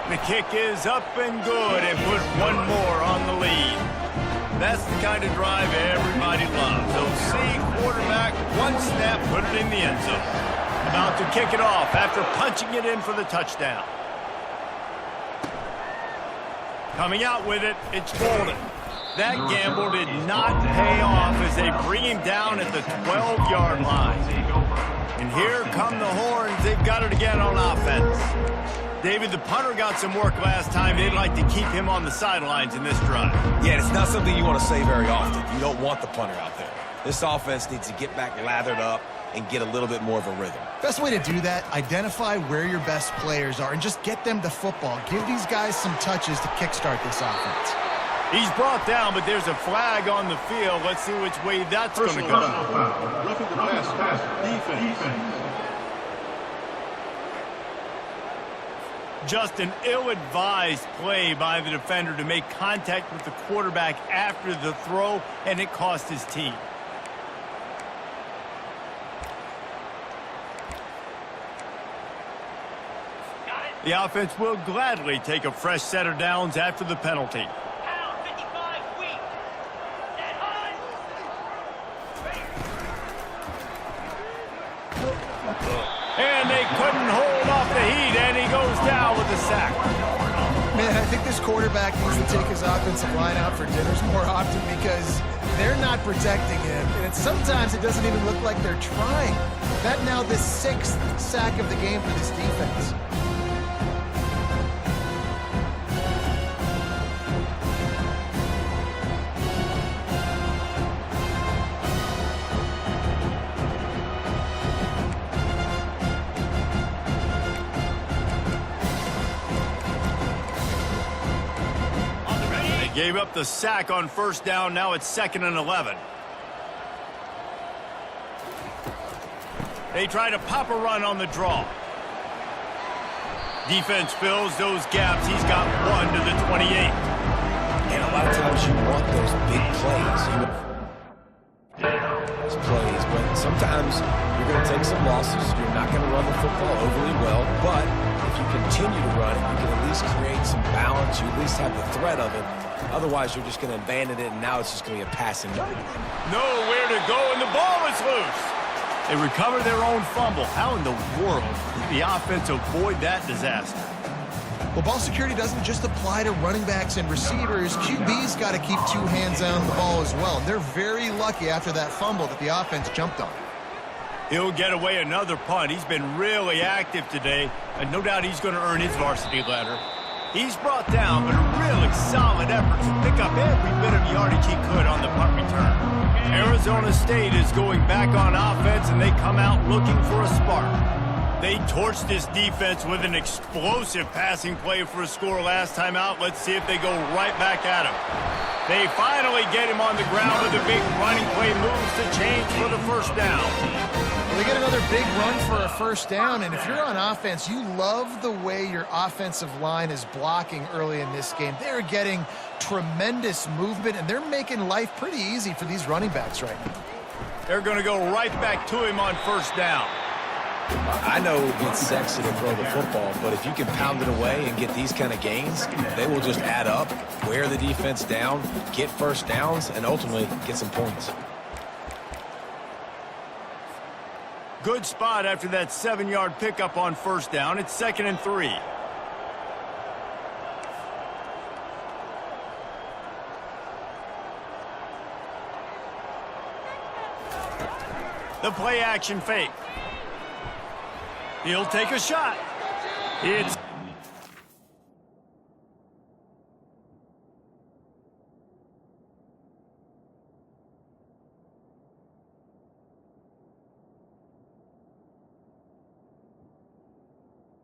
The kick is up and good and put one more on the lead. That's the kind of drive everybody loves. OC quarterback, one snap, put it in the end zone. About to kick it off after punching it in for the touchdown. Coming out with it, it's Bolden. That gamble did not pay off as they bring him down at the 12-yard line. And here come the Horns. They've got it again on offense. David, the punter got some work last time. They'd like to keep him on the sidelines in this drive. Yeah, it's not something you want to say very often. You don't want the punter out there. This offense needs to get back lathered up and get a little bit more of a rhythm. Best way to do that, identify where your best players are and just get them the football. Give these guys some touches to kickstart this offense. He's brought down, but there's a flag on the field. Let's see which way that's going to go. Roughing the pass. Defense. Just an ill-advised play by the defender to make contact with the quarterback after the throw, and it cost his team. The offense will gladly take a fresh set of downs after the penalty. And they couldn't hold off the heat, and he goes down with the sack. Man, I think this quarterback needs to take his offensive line out for dinners more often because they're not protecting him. And sometimes it doesn't even look like they're trying. That now the 6th sack of the game for this defense. Gave up the sack on first down. Now it's 2nd and 11. They try to pop a run on the draw. Defense fills those gaps. He's got 1 to the 28. And a lot of times you want those big plays. Those plays, but sometimes you're going to take some losses. You're not going to run the football overly well, but if you continue to run it, you can at least create some balance. You at least have the threat of it. Otherwise, you're just going to abandon it, and now it's just going to be a passing game. Nowhere to go, and the ball is loose. They recover their own fumble. How in the world did the offense avoid that disaster? Well, ball security doesn't just apply to running backs and receivers. QB's got to keep 2 hands on the ball as well. And they're very lucky after that fumble that the offense jumped on. He'll get away another punt. He's been really active today, and no doubt he's going to earn his varsity letter. He's brought down, but a really solid effort to pick up every bit of yardage he could on the punt return. Arizona State is going back on offense, and they come out looking for a spark. They torched this defense with an explosive passing play for a score last time out. Let's see if they go right back at him. They finally get him on the ground with a big running play, moves to change for the first down. They get another big run for a first down, and if you're on offense, you love the way your offensive line is blocking early in this game. They're getting tremendous movement, and they're making life pretty easy for these running backs right now. They're going to go right back to him on first down. I know it's sexy to throw the football, but if you can pound it away and get these kind of gains, they will just add up, wear the defense down, get first downs, and ultimately get some points. Good spot after that 7-yard pickup on first down. It's 2nd and 3. The play action fake. He'll take a shot. It's